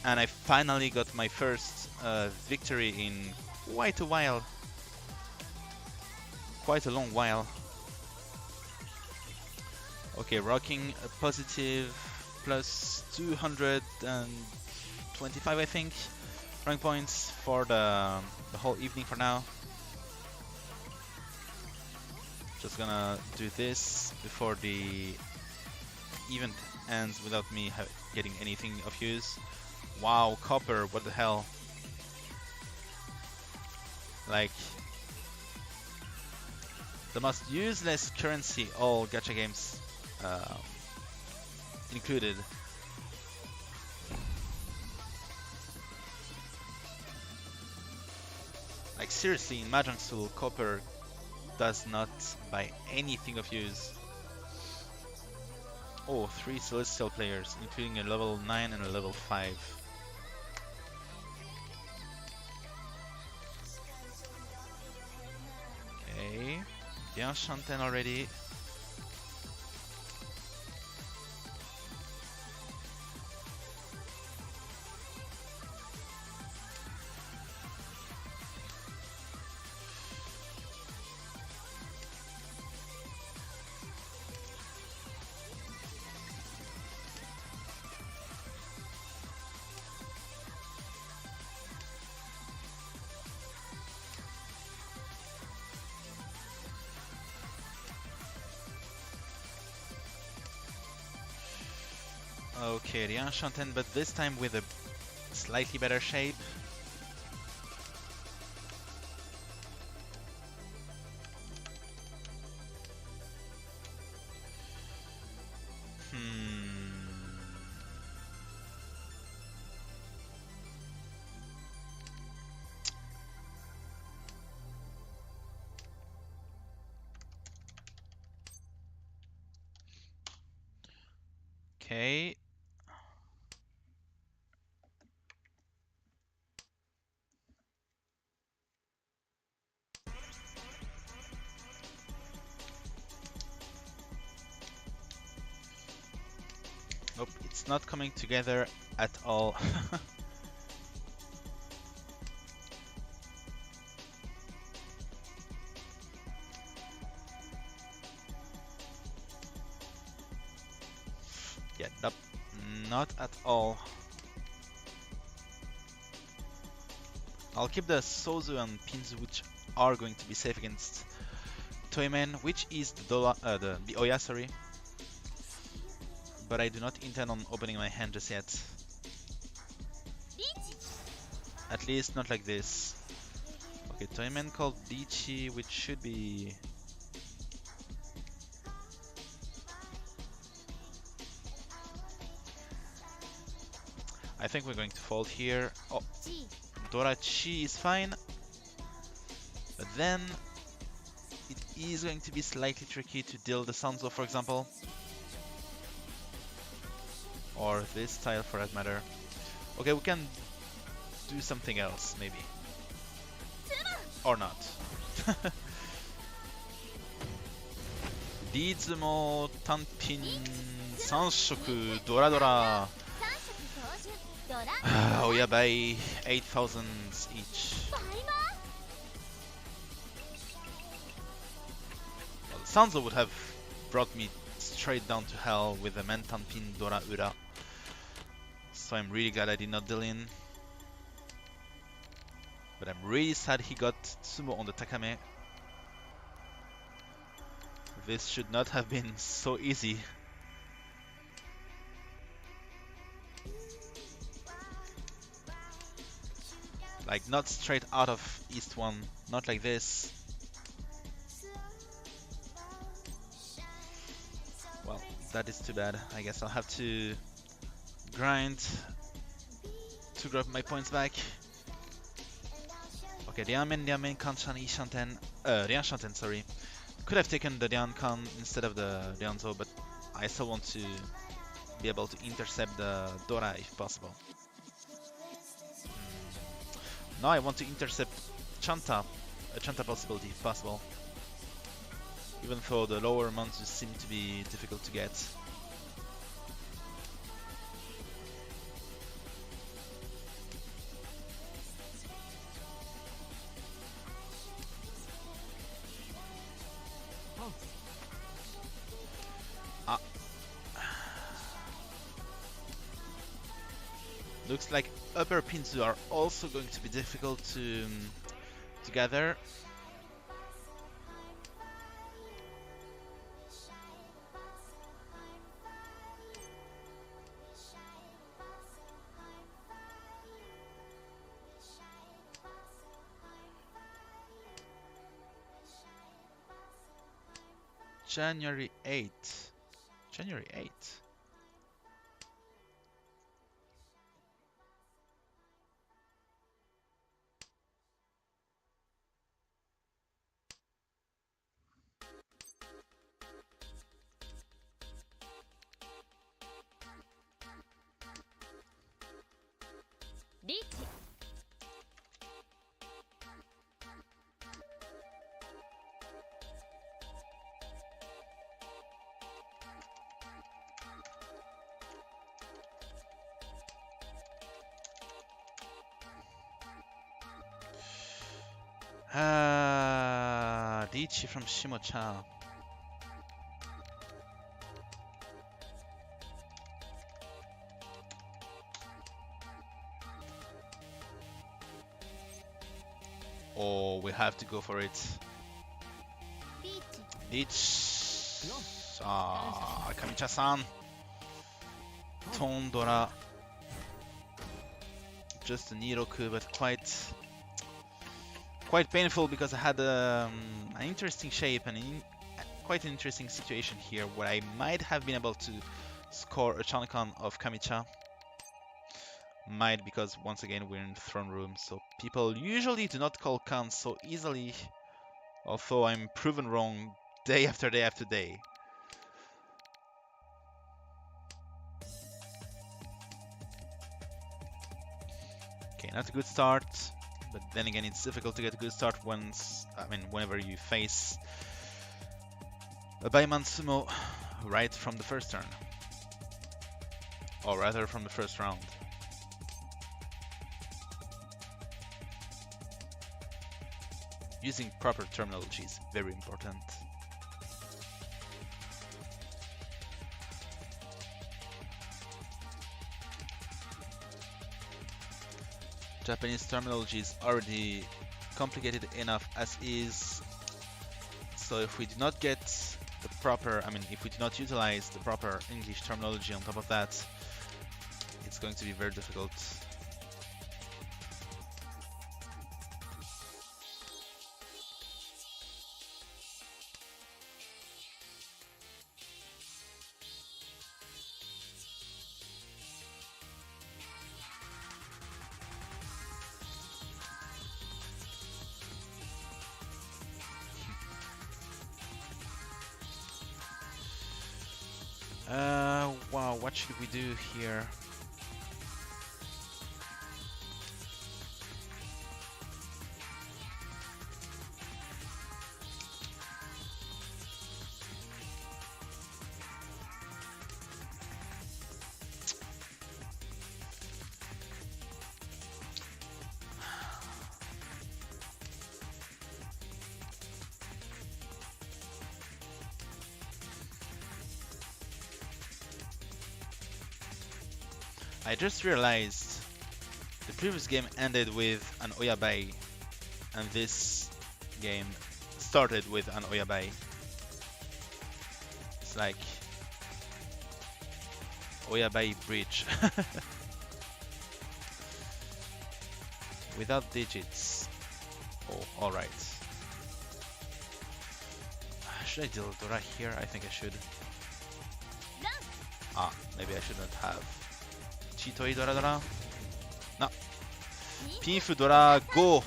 And I finally got my first victory in quite a while. Quite a long while. Okay, rocking a positive plus 225, I think, rank points for the whole evening for now. Just gonna do this before the event ends without me getting anything of use. Wow, copper, what the hell? Like, the most useless currency all gacha games included. Like seriously, in Mahjong Soul, copper does not buy anything of use. Oh, 3 celestial players, including a level 9 and a level 5. Okay, bien Shanten already. Okay, the Enchanten, but this time with a slightly better shape. Okay. Nope, it's not coming together at all. Yeah, nope, not at all. I'll keep the Sozu and Pinzu, which are going to be safe against Toyman, which is the Oya, sorry. But I do not intend on opening my hand just yet. At least not like this. Okay, Toyman called Lichi, which should be... I think we're going to fold here. Oh, Dorachi is fine. But then it is going to be slightly tricky to deal the Sanzo, for example. Or this tile for that matter. Okay, we can do something else, maybe. Or not. Dizumo, Tanpin, Sanshoku, Dora Dora. Oh yeah, by 8,000 each. Well, Sanzo would have brought me straight down to hell with the Mentanpin Dora Ura. So I'm really glad I did not deal in. But I'm really sad he got Sumo on the Takame. This should not have been so easy. Like, not straight out of East 1, not like this. Well, that is too bad. I guess I'll have to grind to grab my points back. Okay, Lianmen, Kanchan, Ishanten, Lianshanten, sorry. Could have taken the Liankan instead of the Lianzhou, but I still want to be able to intercept the Dora if possible. Now I want to intercept Chanta, a Chanta possibility if possible. Even though the lower monsters seem to be difficult to get. Looks like upper pins are also going to be difficult to gather. January 8th. January 8th. Lichi from Shimocha. Oh, we have to go for it. Leech. Ah, Kamicha-san. Tondora. Just a Niroku, but quite painful because I had an interesting shape and quite an interesting situation here where I might have been able to score a Chankan of Kamicha. Might, because once again we're in the throne room, so people usually do not call Khan so easily, although I'm proven wrong day after day after day. Okay, not a good start. But then again, it's difficult to get a good start whenever you face a Baiman Sumo right from the first turn. Or rather, from the first round. Using proper terminology is very important. Japanese terminology is already complicated enough as is, so if we do not get the proper, if we do not utilize the proper English terminology on top of that, it's going to be very difficult. Wow, what should we do here? I just realized the previous game ended with an Oyabai, and this game started with an Oyabai. It's like Oyabai bridge. Without digits. Oh, alright. Should I deal Dora here? I think I should. Ah, maybe I shouldn't have. Chitoi Dora Dora? No. Pinfu Dora, go!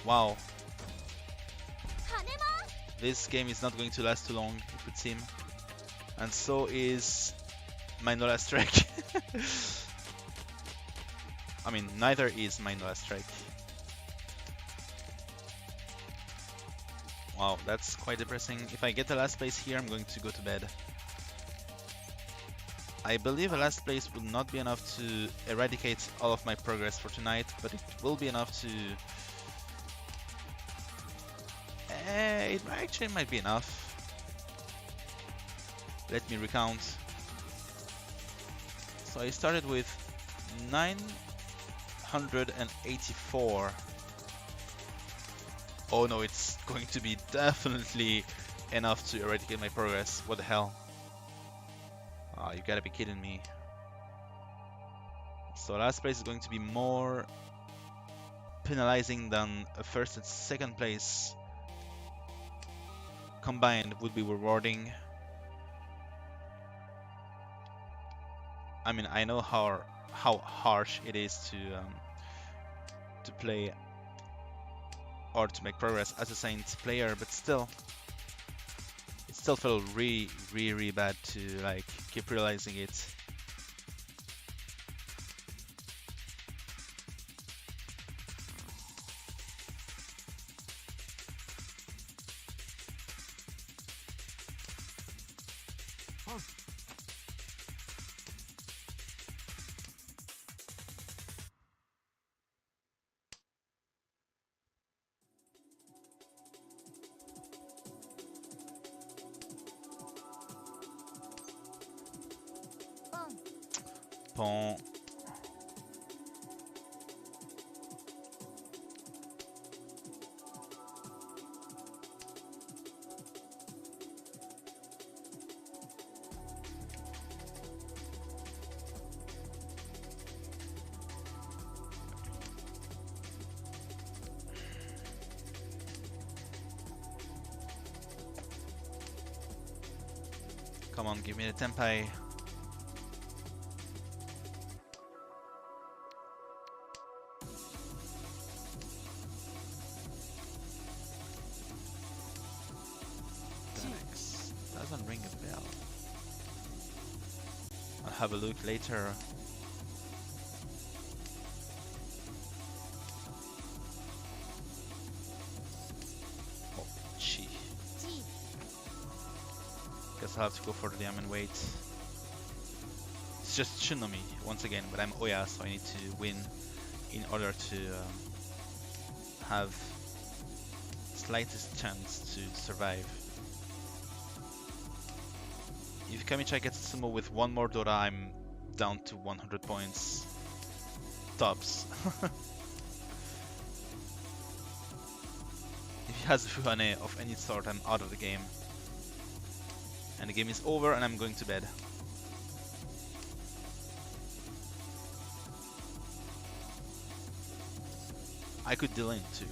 Wow. This game is not going to last too long, it would seem. And so is my no last strike. I mean, neither is my no last strike. Wow, that's quite depressing. If I get the last place here, I'm going to go to bed. I believe a last place would not be enough to eradicate all of my progress for tonight, but it will be enough to... it actually might be enough. Let me recount. So I started with 984. Oh no, it's going to be definitely enough to eradicate my progress. What the hell? Oh, you gotta be kidding me. So last place is going to be more penalizing than a first and second place combined would be rewarding. I mean, I know how harsh it is to play or to make progress as a Saint player, but still, it still felt really bad to like keep realizing it. Pont. Come on, give me the tempai. Doesn't ring a bell. I'll have a look later. Oh, gee. Guess I'll have to go for the diamond weight. It's just Tsunomi once again, but I'm Oya, so I need to win in order to have slightest chance to survive. If Kamichai gets sumo with one more Dora, I'm down to 100 points. Tops. If he has Fuhane of any sort, I'm out of the game. And the game is over and I'm going to bed. I could deal in too.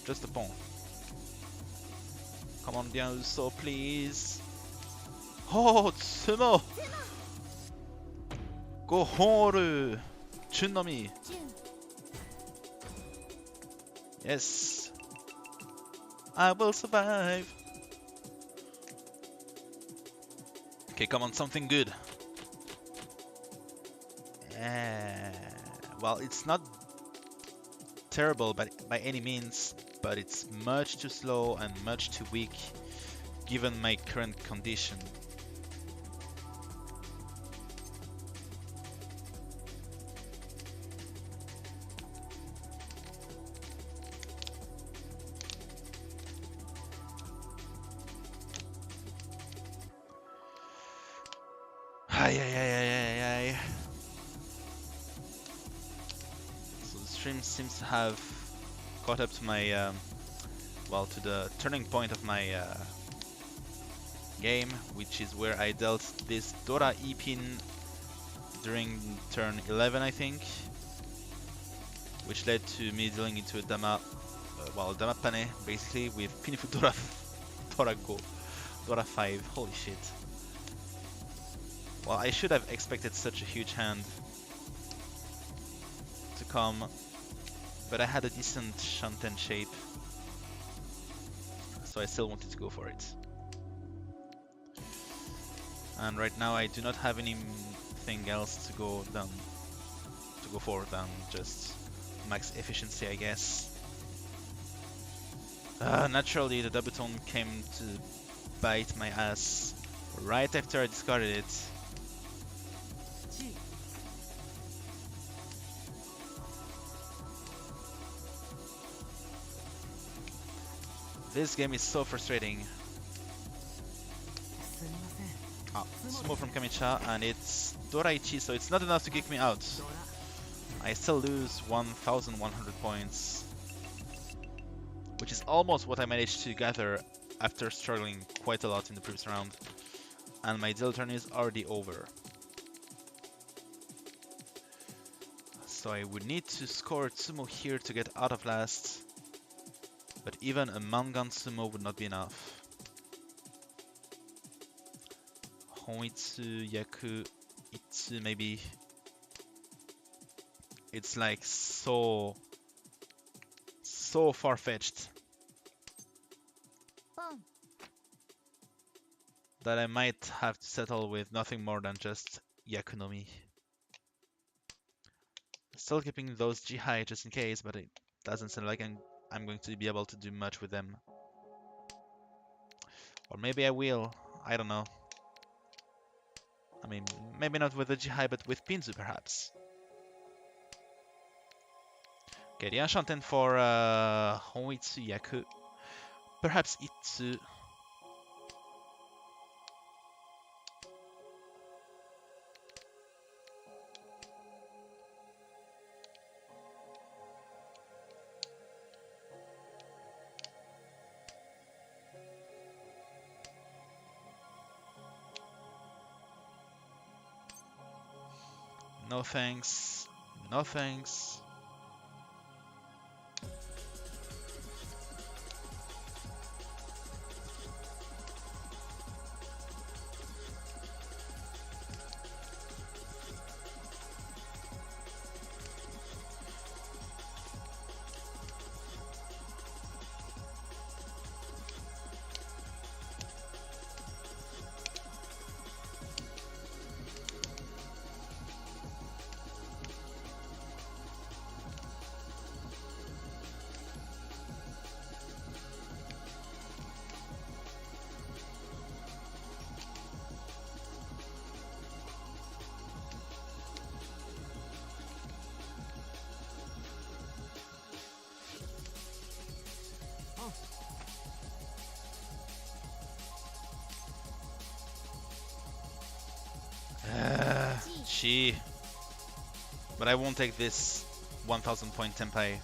Just a pawn. Come on, Dianuso, please. Oh, Tsumo! Go Horu! Tsunomi! Yes! I will survive! Okay, come on, something good. Well, it's not terrible by any means, but it's much too slow and much too weak given my current condition. So the stream seems to have caught up to my well, to the turning point of my game, which is where I dealt this Dora E-pin during turn 11, I think, which led to me dealing into a Dama, well, Dama Pane, basically, with Pinifu Dora, Dora Go. Dora 5, holy shit. Well, I should have expected such a huge hand to come, but I had a decent Shanten shape, so I still wanted to go for it. And right now I do not have anything else to go for than just max efficiency, I guess. Naturally, the Dabuton came to bite my ass right after I discarded it. This game is so frustrating. Sumo from Kamicha, and it's Doraichi, so it's not enough to kick me out. I still lose 1,100 points, which is almost what I managed to gather after struggling quite a lot in the previous round. And my deal turn is already over. So I would need to score Tsumo here to get out of last, but even a Mangan Sumo would not be enough. Honitsu, Yaku, Itsu maybe. It's like so far-fetched Boom. that I might have to settle with nothing more than just Yakunomi. Still keeping those Jihai just in case, but it doesn't seem like I'm going to be able to do much with them. Or maybe I will, I don't know. I mean, maybe not with the Jihai, but with Pinzu perhaps. Okay, the Enchanten for Honitsu Yaku. Perhaps Itsu. No thanks. No thanks. Gee. But I won't take this 1000 point Tenpai.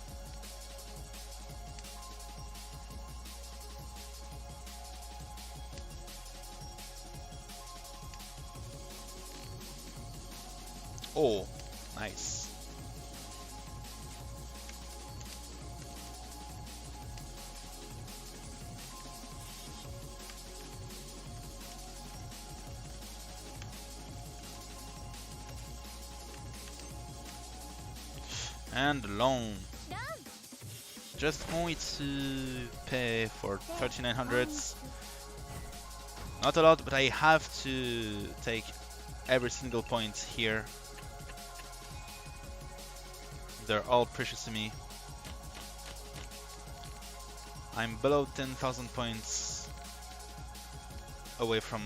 Oh, nice. And long. Just going to pay for 3900. Not a lot, but I have to take every single point here. They're all precious to me. I'm below 10,000 points away from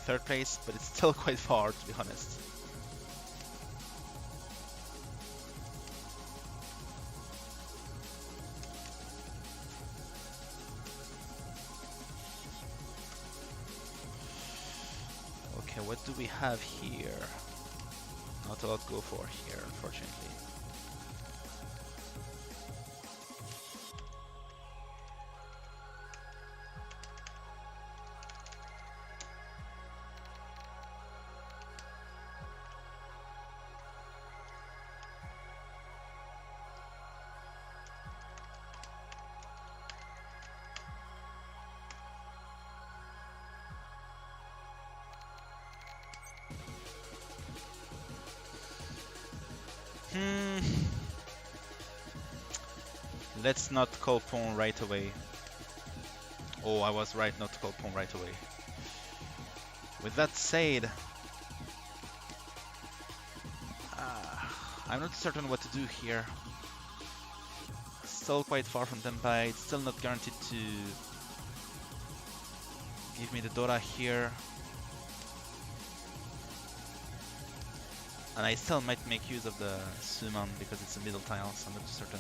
third place, but it's still quite far, to be honest. Okay, what do we have here? Not a lot to go for here, unfortunately. Let's not call pawn right away. Oh, I was right not to call pawn right away. With that said, I'm not certain what to do here. Still quite far from Tenpai. It's still not guaranteed to give me the Dora here. And I still might make use of the Suman because it's a middle tile, so I'm not certain.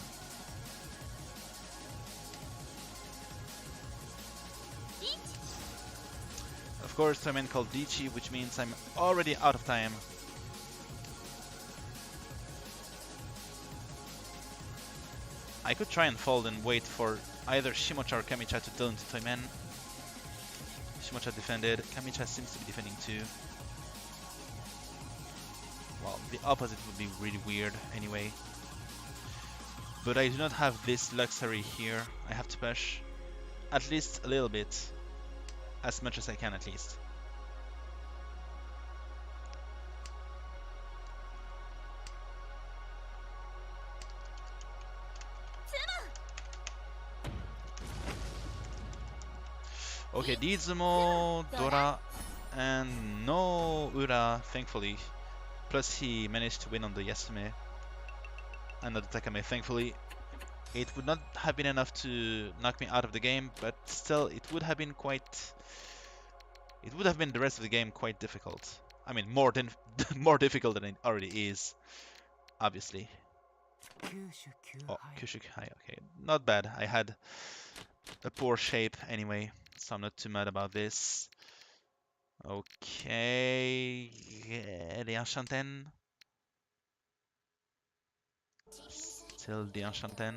Of course, Toyman called Dichi, which means I'm already out of time. I could try and fold and wait for either Shimocha or Kamicha to deal into Toyman. Shimocha defended, Kamicha seems to be defending too. Well, the opposite would be really weird anyway. But I do not have this luxury here. I have to push at least a little bit. As much as I can at least. Okay, Dizumo, Dora, and no Ura, thankfully. Plus he managed to win on the Yasume and not the Takame, thankfully. It would not have been enough to knock me out of the game, but still it would have been quite... It would have been the rest of the game quite difficult. I mean, more difficult than it already is, obviously. Oh, Kyushu Kai, okay. Not bad. I had a poor shape anyway, so I'm not too mad about this. Okay, the Enchanten. Still the Enchanten.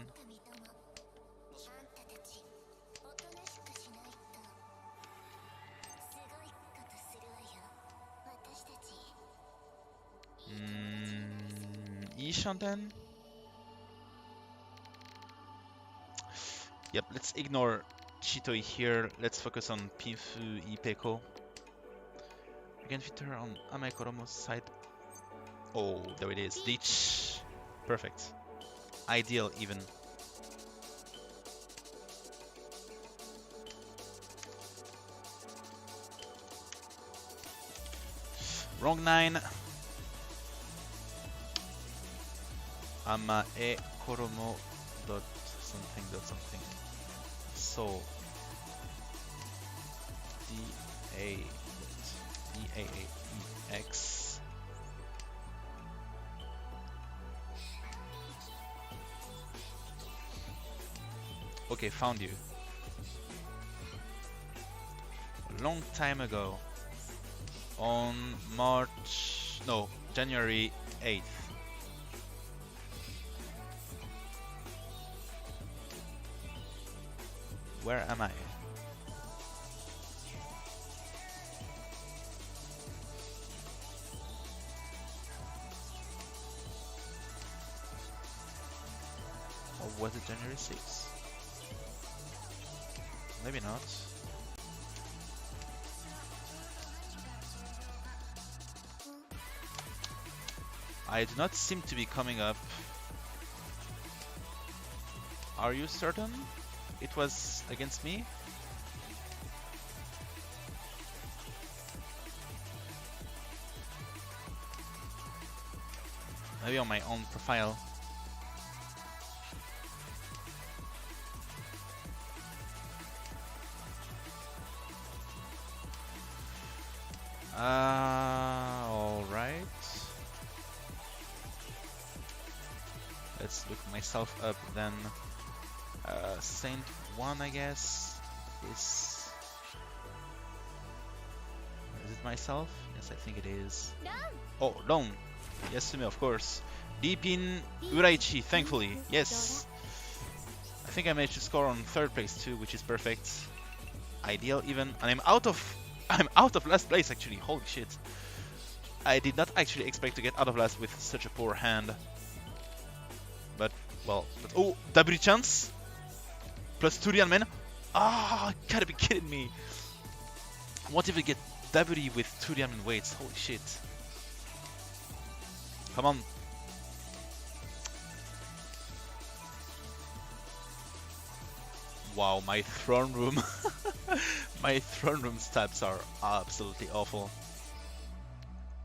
Ishanten? Yep, let's ignore Chitoi here. Let's focus on Pinfu Ipeko. We can fit her on Amae Koromo's side. Oh, there it is. Ditch. Perfect. Ideal even. Wrong 9. Amae Koromo dot something dot something. So D-A-E-X. Okay, found you. A long time ago. On January 8th. Where am I? Or was it January 6th? Maybe not. I do not seem to be coming up. Are you certain it was against me? Maybe on my own profile. Alright. Let's look myself up then. Saint 1, I guess. Is it myself? Yes, I think it is. Oh, Lone. Yasume, of course. Deep in Uraichi, thankfully. Yes. I think I managed to score on 3rd place too, which is perfect. Ideal even. And I'm out of last place actually. Holy shit. I did not actually expect to get out of last with such a poor hand. But well, oh, Daburi chance plus Turian men. Ah, gotta be kidding me. What if we get Daburi with Turian men weights? Holy shit. Come on. Wow, my throne room. My throne room stats are absolutely awful.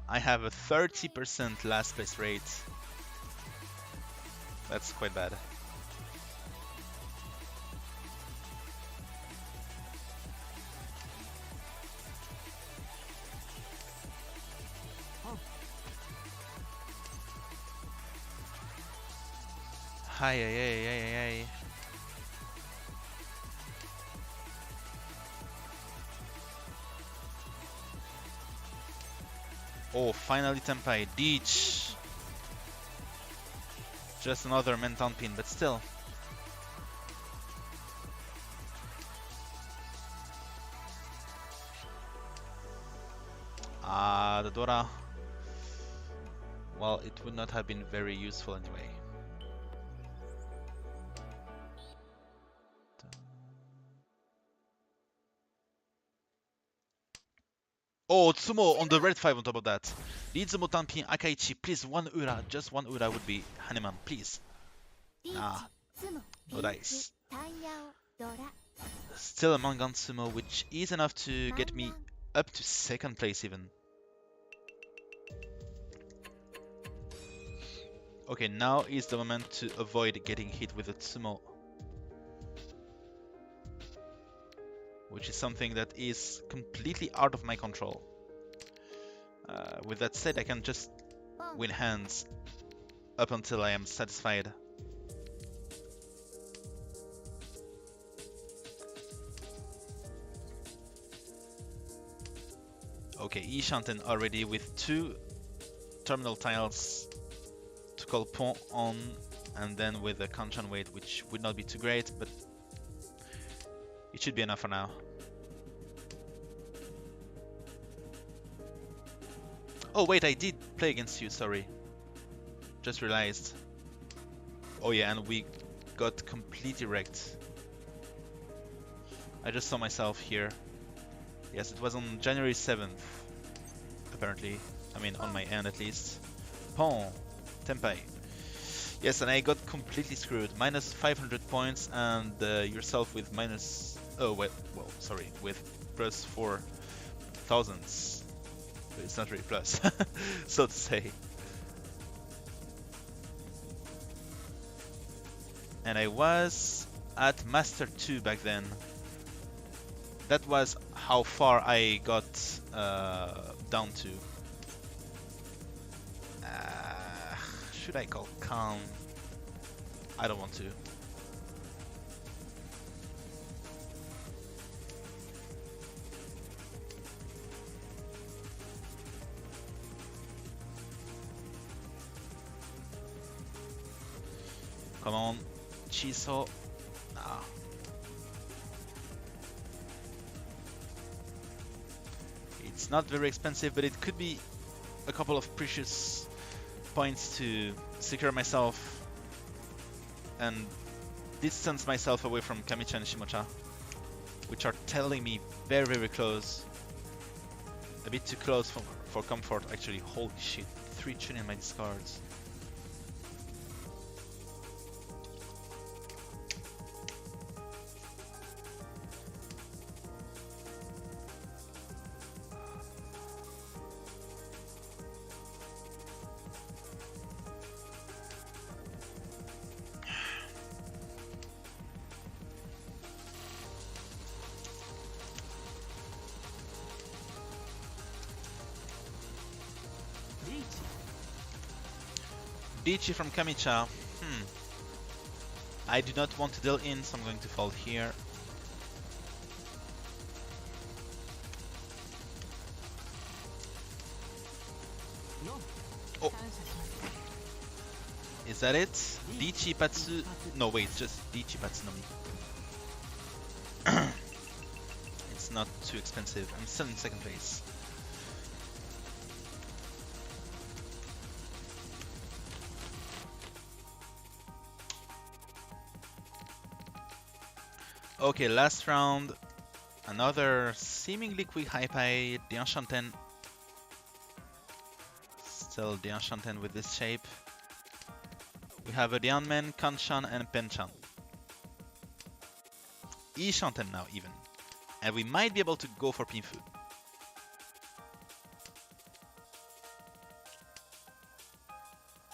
I have a 30% last place rate. That's quite bad. Hi, ay. Oh, finally Tempai. Deech. Just another Menton pin, but still. The Dora. Well, it would not have been very useful anyway. Oh, Tsumo on the red 5 on top of that. Rizumo Tanpin Akaichi, please, one Ura, just one Ura would be Haneman, please. Ah, no dice. Still a Mangan Sumo, which is enough to get me up to second place even. Okay, now is the moment to avoid getting hit with a Tsumo. Which is something that is completely out of my control. With that said, I can just win hands up until I am satisfied. Okay, Ishanten already with 2 terminal tiles to call Pont on, and then with a Kanchan weight, which would not be too great, but it should be enough for now. Oh wait, I did play against you, sorry. Just realized. Oh yeah, and we got completely wrecked. I just saw myself here. Yes, it was on January 7th, apparently. I mean, on my end at least. Pon, Tempai. Yes, and I got completely screwed. Minus 500 points, and yourself with minus... Oh, well, sorry, with plus 4,000. But it's not really plus, so to say. And I was at Master 2 back then. That was how far I got down to. Should I call calm? I don't want to. Come on, Chiso. Nah. It's not very expensive, but it could be a couple of precious points to secure myself and distance myself away from Kamicha and Shimocha, which are telling me very, very close. A bit too close for comfort, actually. Holy shit, 3 tune in my discards. Dichi from Kamicha. I do not want to deal in, so I'm going to fall here. Oh. Is that it? Dichi Patsu. No, wait, just Dichi Patsu no Mi. It's not too expensive. I'm still in second place. Okay, last round. Another seemingly quick high-pie Dianshanten. Still Dianshanten with this shape. We have a Dianmen, Kanchan, and Penchan. Ishanten now even. And we might be able to go for Pinfu.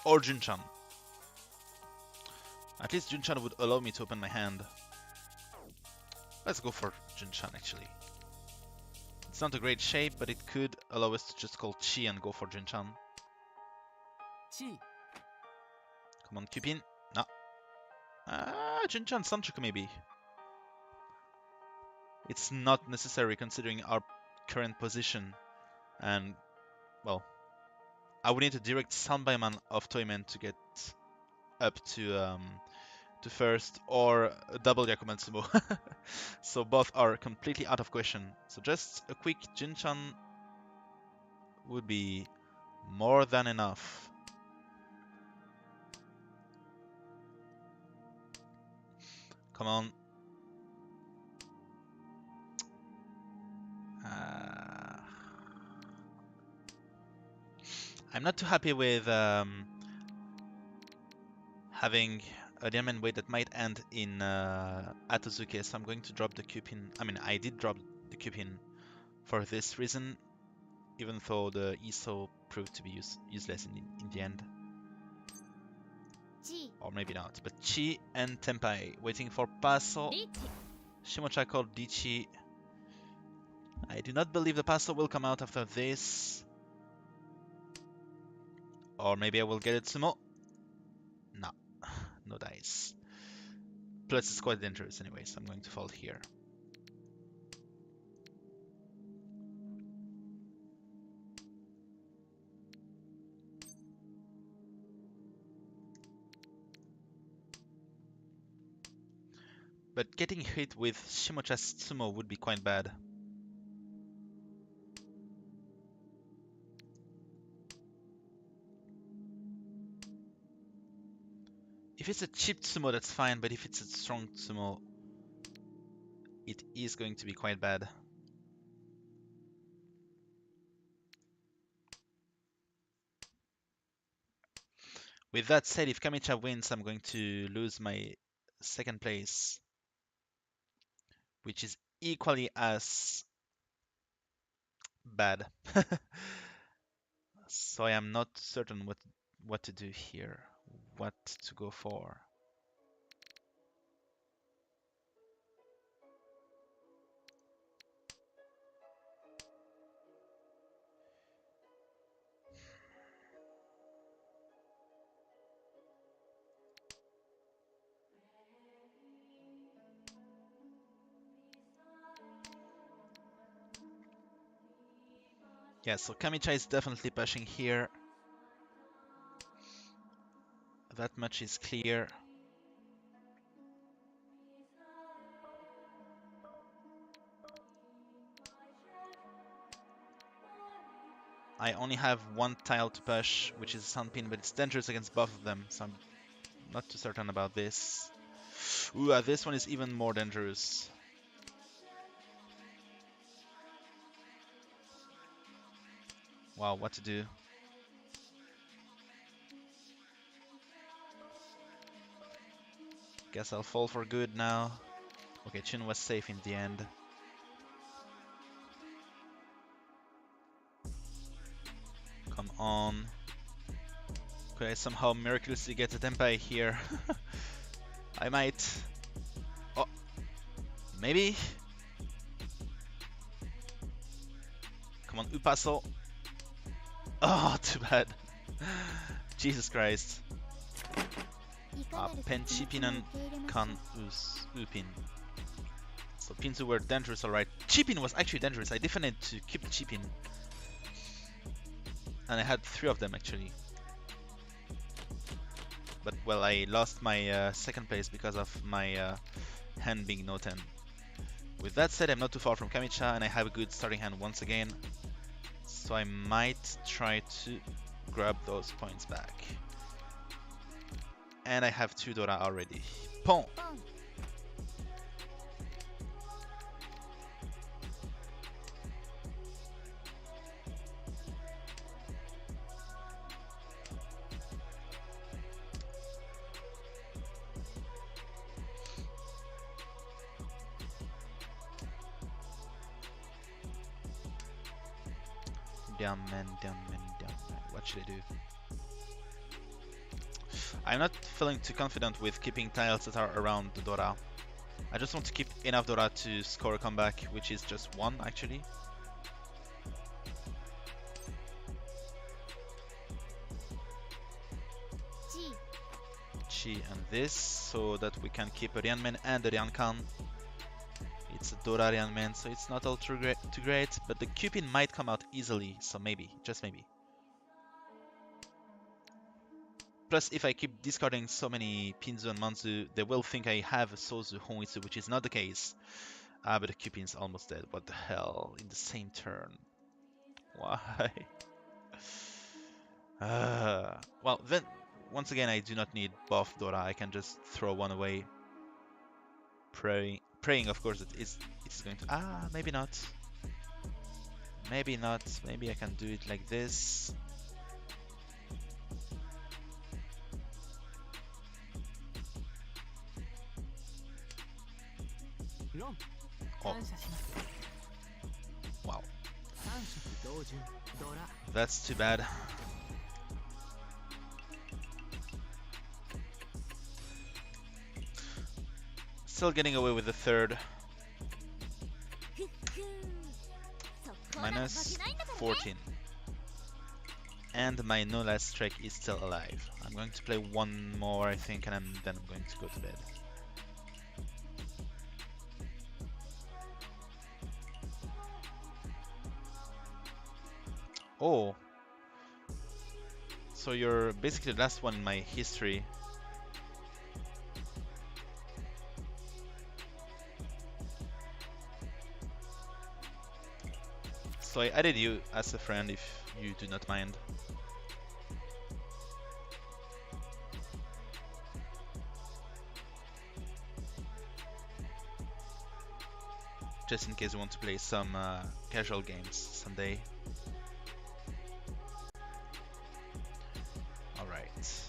Or Junchan. At least Junchan would allow me to open my hand. Let's go for Junchan actually. It's not a great shape, but it could allow us to just call Chi and go for Junchan. Chi. Come on, Cupin. No. Junchan Sanchoku maybe. It's not necessary considering our current position. And, well, I would need a direct Sanbaiman of Toyman to get up to first, or a double Yakumatsumo. So both are completely out of question. So just a quick Junchan would be more than enough. Come on. I'm not too happy with having a diamond weight that might end in Atozuke, so I'm going to drop the Cupin. I mean, I did drop the Cupin for this reason, even though the Iso proved to be useless in the end. Chi. Or maybe not. But Chi and Tenpai waiting for Paso. Shimocha called Dichi. I do not believe the Paso will come out after this. Or maybe I will get it Sumo. No. No dice. Plus it's quite dangerous anyway, so I'm going to fold here. But getting hit with Shimocha's Sumo would be quite bad. If it's a cheap Sumo, that's fine, but if it's a strong Sumo, it is going to be quite bad. With that said, if Kamicha wins, I'm going to lose my second place, which is equally as bad. So I am not certain what to do here, what to go for. Yeah, so Kamicha is definitely pushing here. That much is clear. I only have one tile to push, which is Sunpin, but it's dangerous against both of them, so I'm not too certain about this. Ooh, this one is even more dangerous. Wow, what to do? Guess I'll fall for good now. Okay, Chun was safe in the end. Come on. Could I somehow miraculously get a Tenpai here? I might. Oh, maybe? Come on, Upaso. Oh, too bad. Jesus Christ. Penchipinan kan Upin. So Pinsu were dangerous, alright. Chipin was actually dangerous. I defended to keep the Chipin. And I had 3 of them actually. But well, I lost my second place because of my hand being no 10. With that said, I'm not too far from Kamicha and I have a good starting hand once again. So I might try to grab those points back. And I have 2 Dora already. Pon! Diamond. What should I do? I'm not feeling too confident with keeping tiles that are around the Dora. I just want to keep enough Dora to score a comeback, which is just one actually. Chi and this, so that we can keep a Rianmen and a Riankan. It's a Dora Rianmen, so it's not all too great, but the Cupid might come out easily, so maybe, just maybe. Plus, if I keep discarding so many Pinzu and Manzu, they will think I have a Sozu Honitsu, which is not the case. Ah, but the Cupid's almost dead. What the hell? In the same turn. Why? Well, then, once again, I do not need buff Dora. I can just throw one away. Praying, of course, that it's going to... Ah, maybe not. Maybe not. Maybe I can do it like this. Oh. Wow. That's too bad. Still getting away with the third. Minus 14. And my no last strike is still alive. I'm going to play one more, I think, and then I'm going to go to bed. Oh. So you're basically the last one in my history. So I added you as a friend if you do not mind. Just in case you want to play some casual games someday. Alright.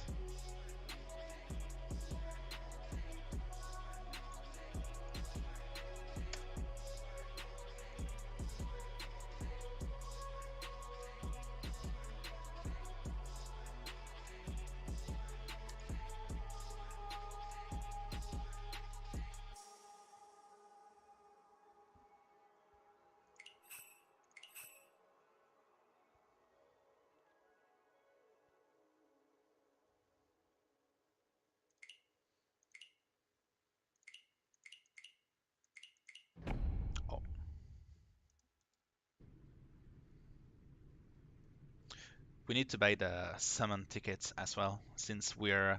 We need to buy the summon tickets as well, since we're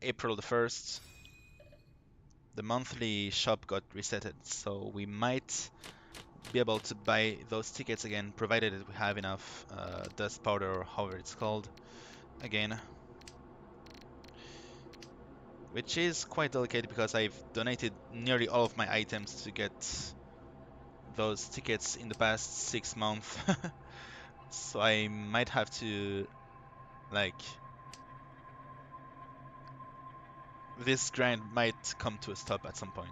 April the 1st. The monthly shop got resetted, so we might be able to buy those tickets again, provided that we have enough dust powder, or however it's called, again. Which is quite delicate because I've donated nearly all of my items to get those tickets in the past 6 months. So I might have to, like, this grind might come to a stop at some point.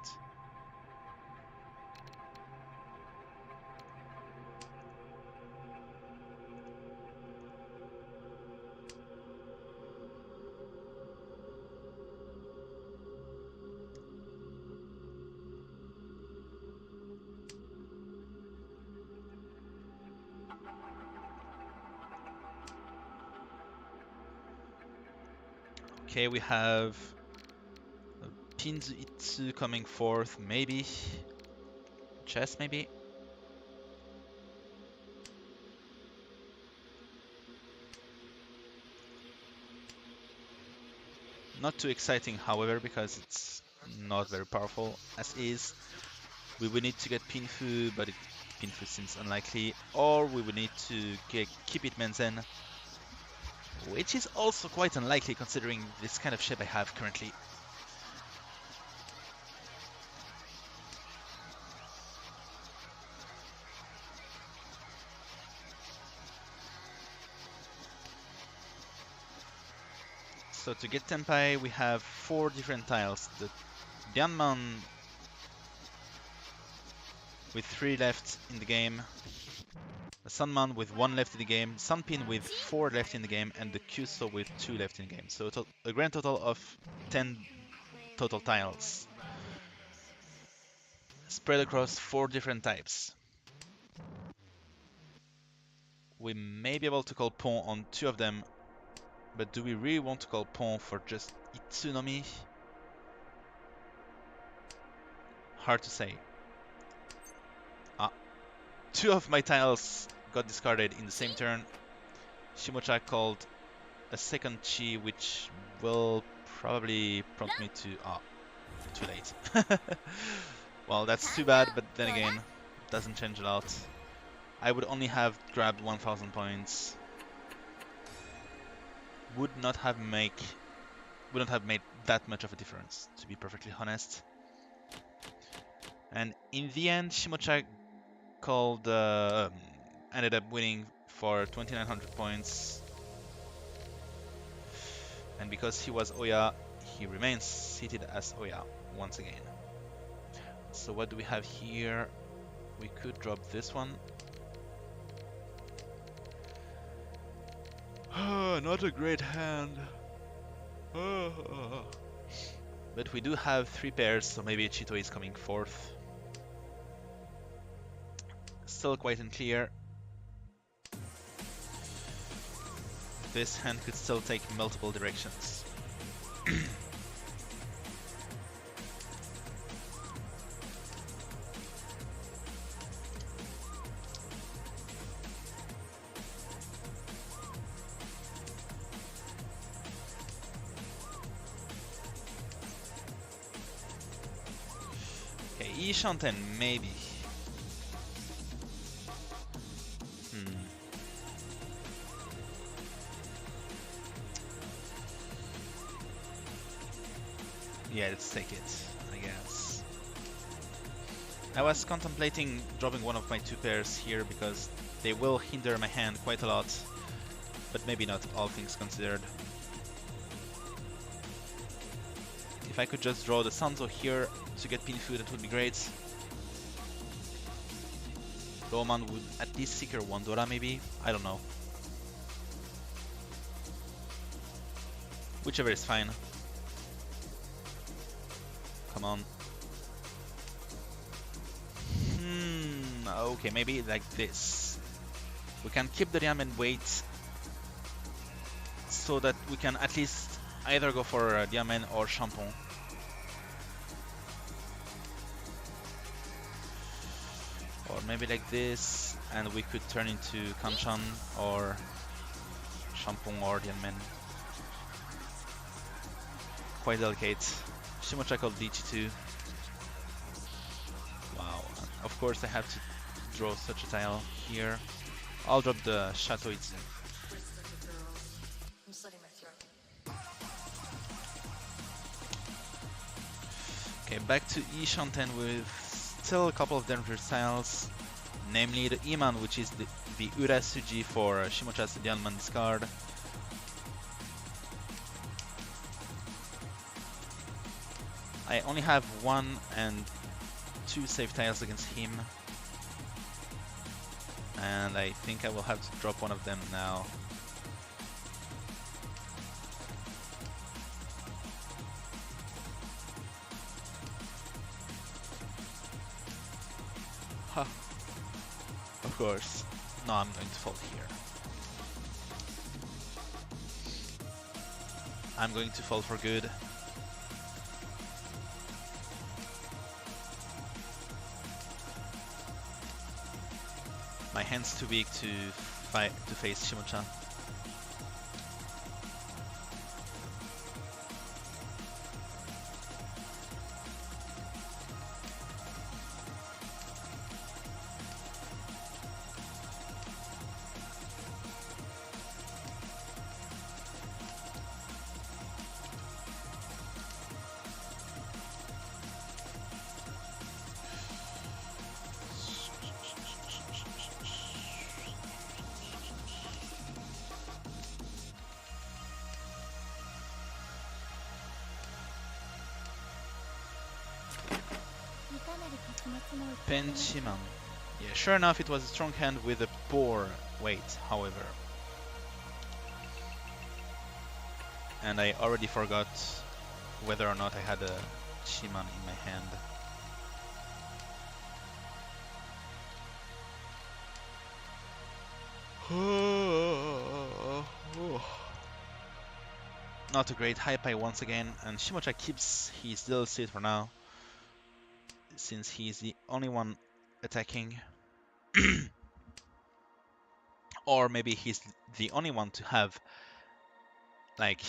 Okay, we have Pinzu Itsu coming forth, maybe. Chess, maybe. Not too exciting, however, because it's not very powerful as is. We would need to get Pinfu, but Pinfu seems unlikely. Or we would need to keep it Menzen, which is also quite unlikely considering this kind of shape I have currently. So to get Tenpai, we have 4 different tiles. The Dianman with 3 left in the game. The Sunman with 1 left in the game, Sunpin with 4 left in the game, and the Kuso with 2 left in the game. So a grand total of 10 total tiles, spread across 4 different types. We may be able to call pawn on 2 of them, but do we really want to call pawn for just Itsunomi? Hard to say. 2 of my tiles got discarded in the same turn. Shimocha called a second chi, which will probably prompt me to... too late. Well, that's too bad, but then again, doesn't change a lot. I would only have grabbed 1000 points. Would not have made that much of a difference, to be perfectly honest. And in the end, Shimocha called ended up winning for 2900 points. And because he was Oya, he remains seated as Oya once again. So what do we have here? We could drop this one. Not a great hand. But we do have 3 pairs, so maybe Chito is coming 4th. Still quite unclear. This hand could still take multiple directions. Okay, Ishanten maybe. Yeah, let's take it, I guess. I was contemplating dropping one of my 2 pairs here because they will hinder my hand quite a lot, but maybe not, all things considered. If I could just draw the Sanzo here to get Pinfu, that would be great. Roman would at least secure Wandora maybe, I don't know. Whichever is fine. Come on. Okay, maybe like this. We can keep the Diam and wait so that we can at least either go for Diamond or Shampoo. Or maybe like this, and we could turn into Kanchan or Shampoo or Diamond. Quite delicate. Shimocha called DG2. Wow, of course I have to draw such a tile here. I'll drop the Chateau Itsu. Okay, back to Ishanten with still a couple of dangerous tiles, namely the Iman, which is the Urasuji for Shimocha's Dianman discard. I only have 1 and 2 safe tiles against him, and I think I will have to drop one of them now. Huh. Of course. No, I'm going to fold here. I'm going to fold for good. My hand's too weak to face Shimocha. Penchiman. Yeah, sure enough, it was a strong hand with a poor weight, however. And I already forgot whether or not I had a Shiman in my hand. Not a great high pie once again, and Shimocha keeps his little seat for now, since he's the only one attacking. Or maybe he's the only one to have like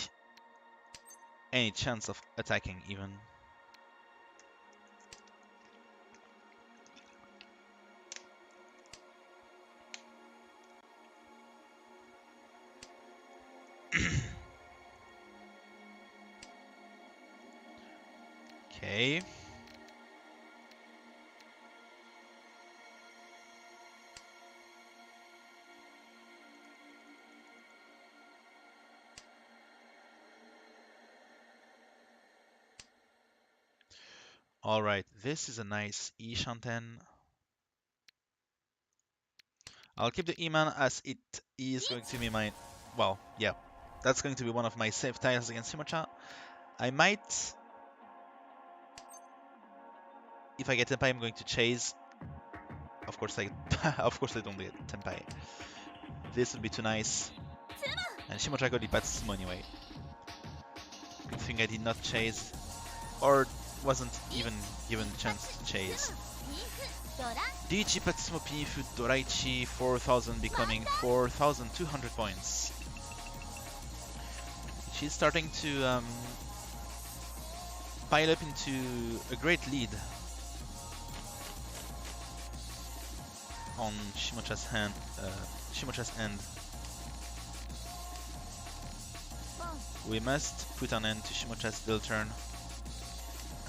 any chance of attacking even. Okay. All right, this is a nice E Shanten. I'll keep the E-man as it is going to be my, well, yeah, that's going to be one of my safe tiles against Shimocha. I might, if I get Tenpai, I'm going to chase. Of course I don't get Tenpai. This would be too nice. And Shimocha got the Patsumo anyway. Good thing I did not chase, or wasn't even given the chance to chase. Diichi Patsumo Pinfu Doraichi 4000 becoming 4200 points. She's starting to pile up into a great lead on Shimocha's hand. We must put an end to Shimocha's dull turn,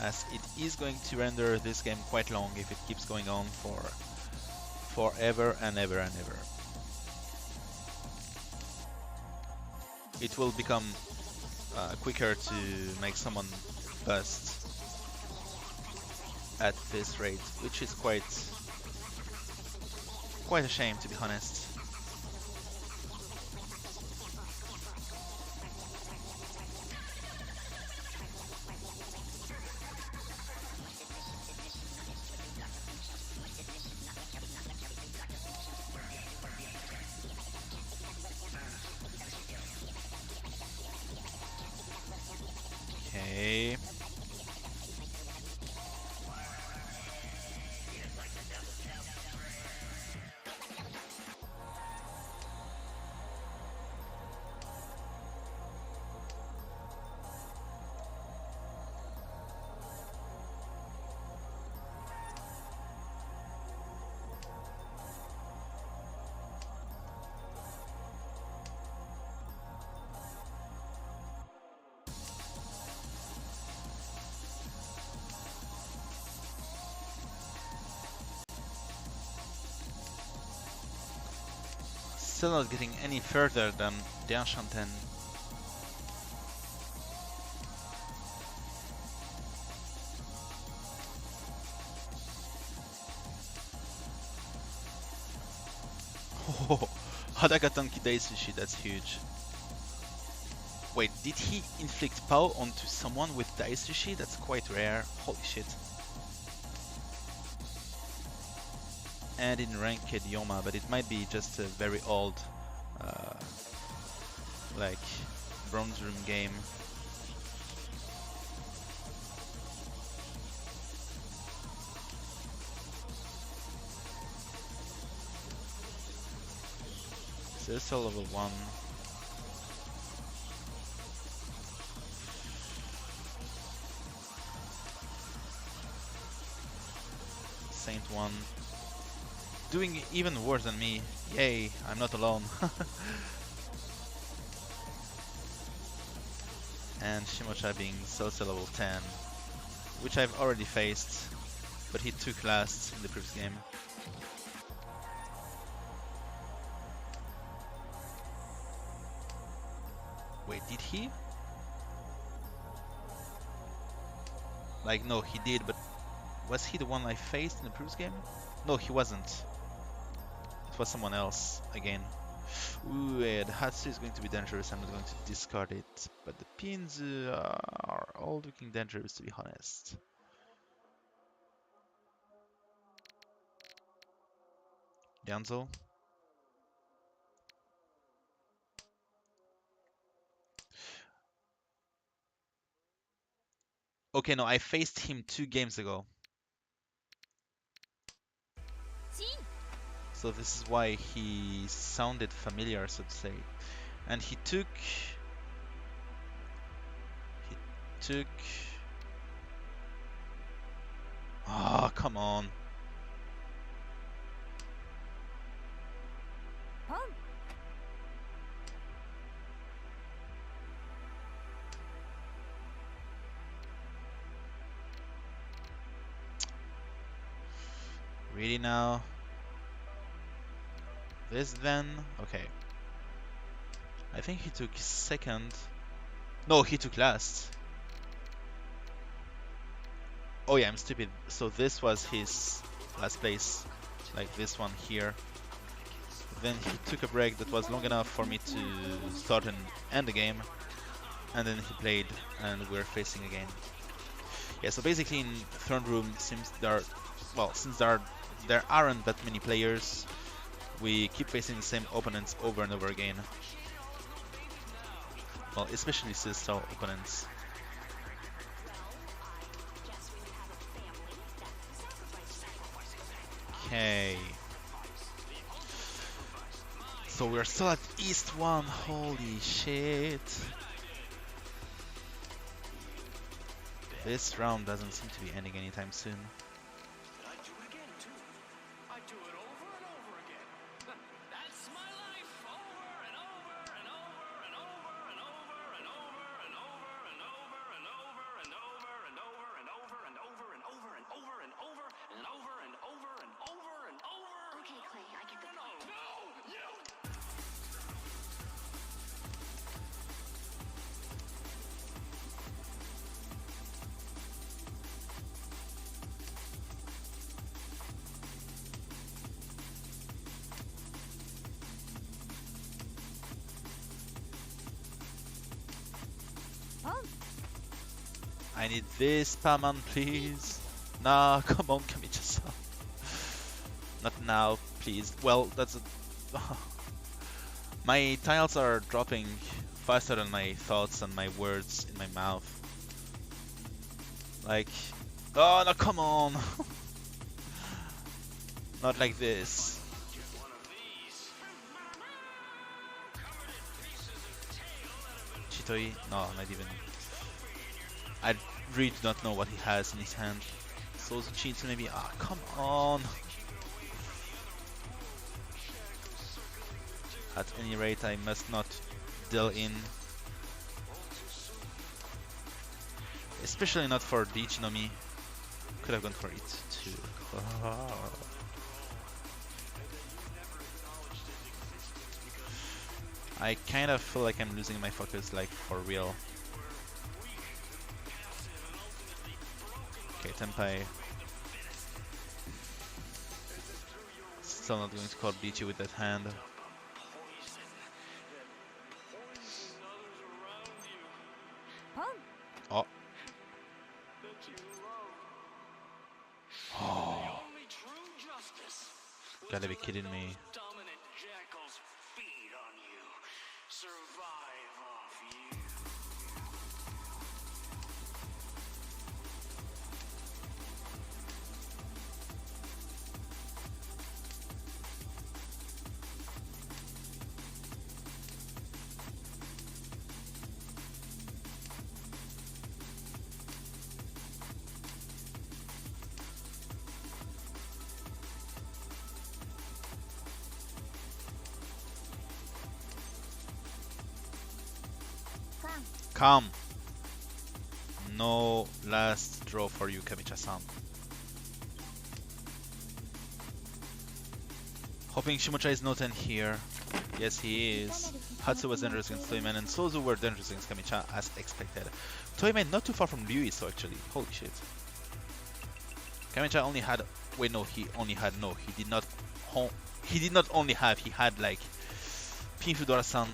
as it is going to render this game quite long if it keeps going on for forever and ever and ever. It will become quicker to make someone bust at this rate, which is quite a shame, to be honest. Okay. Still not getting any further than Dian Shanten. Oh, Hadakatanki Daisushi, that's huge. Wait, did he inflict POW onto someone with Daisushi? That's quite rare. Holy shit. And in ranked Yoma, but it might be just a very old like bronze room game. So it's still level 1. Saint 1. Doing even worse than me. Yay, I'm not alone. And Shimocha being Sosa level 10, which I've already faced, but he took last in the previous game. Wait, did he? Like, no, he did, but was he the one I faced in the previous game? No, he wasn't. it was someone else again. Ooh, yeah, the Hatsu is going to be dangerous. I'm not going to discard it. But the pins are all looking dangerous, to be honest. Ganzo. Okay, no, I faced him 2 games ago. So this is why he sounded familiar, so to say. And he took... Ah, come on. Really now? This then? Okay. I think he took second. No, he took last. Oh yeah, I'm stupid. So this was his last place. Like this one here. Then he took a break that was long enough for me to start and end the game. And then he played and we're facing again. Yeah, so basically in third room, since there aren't that many players, we keep facing the same opponents over and over again. Well, especially style opponents. Okay. So we're still at East 1, holy shit. This round doesn't seem to be ending anytime soon. I need this, Paman, please. Nah, come on, Kamicha-san. Not now, please. Well, that's a... My tiles are dropping faster than my thoughts and my words in my mouth. Like... Oh, no, come on! Not like this. Chitoi? No, not even. I really do not know what he has in his hand. Sozu cheats maybe? Ah, come on! At any rate, I must not deal in. Especially not for the Ichinomi. Could have gone for it too. I kind of feel like I'm losing my focus, like for real. Okay, Tenpai. Still not going to call Bleachy with that hand. Oh. Oh. Gotta be kidding me. Come. No last draw for you, Kamicha-san. Hoping Shimocha is not in here. Yes, he is. Hatsu was dangerous against Toyman, and Sozu were dangerous against Kamicha, as expected. Toyman not too far from Ryui, so actually. Holy shit. Kamicha only had... Wait, no, he only had... No, he did not... he did not only have, he had like Pinfu Dora-san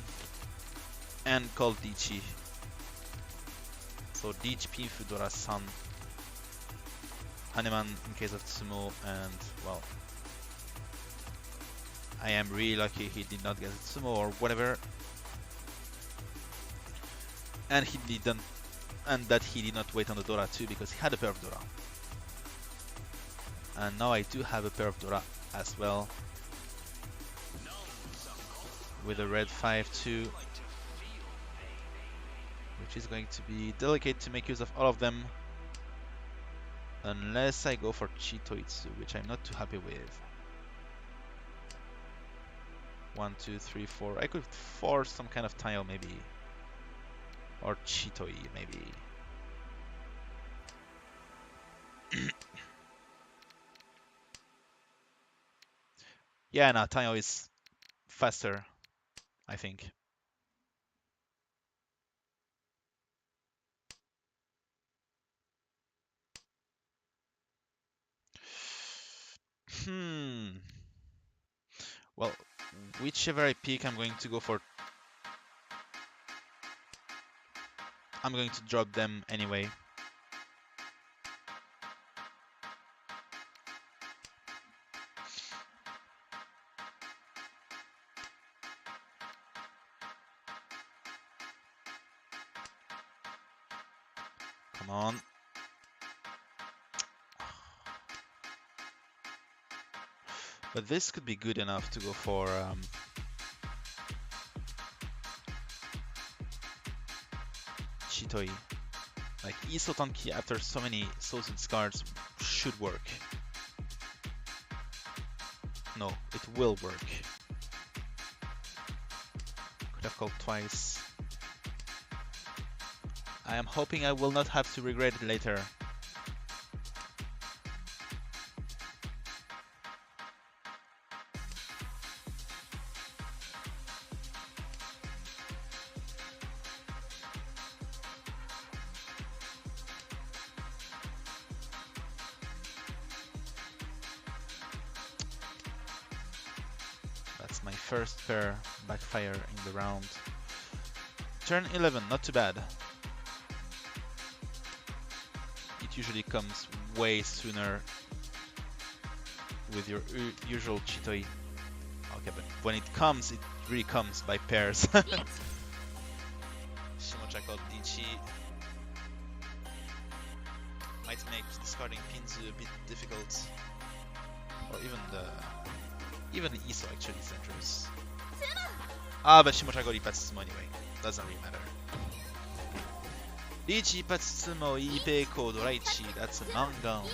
and called Dichi. So Dichi, Pinfu Dora-san, Haneman in case of Tsumo, and well, I am really lucky he did not get a Tsumo or whatever, and that he did not wait on the Dora too, because he had a pair of Dora. And now I do have a pair of Dora as well, with a red 5-2, which is going to be delicate to make use of all of them, unless I go for Chitoitsu, which I'm not too happy with. 1, 2, 3, 4. I could force some kind of tile maybe, or Chitoi maybe. Yeah, no, Tayo is faster, I think. Well, whichever I pick, I'm going to go for... I'm going to drop them anyway. Come on. But this could be good enough to go for Chitoi. Like Iso Tanki after so many souls and scars should work. No, it will work. Could have called twice. I am hoping I will not have to regret it later. That's my first pair backfire in the round. Turn 11, not too bad. It usually comes way sooner with your usual Chitoi. Okay, but when it comes, it really comes by pairs. Shimocha called Dichi. Might make discarding Pinzu a bit difficult. Or even the Iso actually is dangerous. Ah, but Shimocha got Ipatsumo anyway. Doesn't really matter. Dichi, Ipatsumo, Ipeiko, Doraichi. That's a Mangan.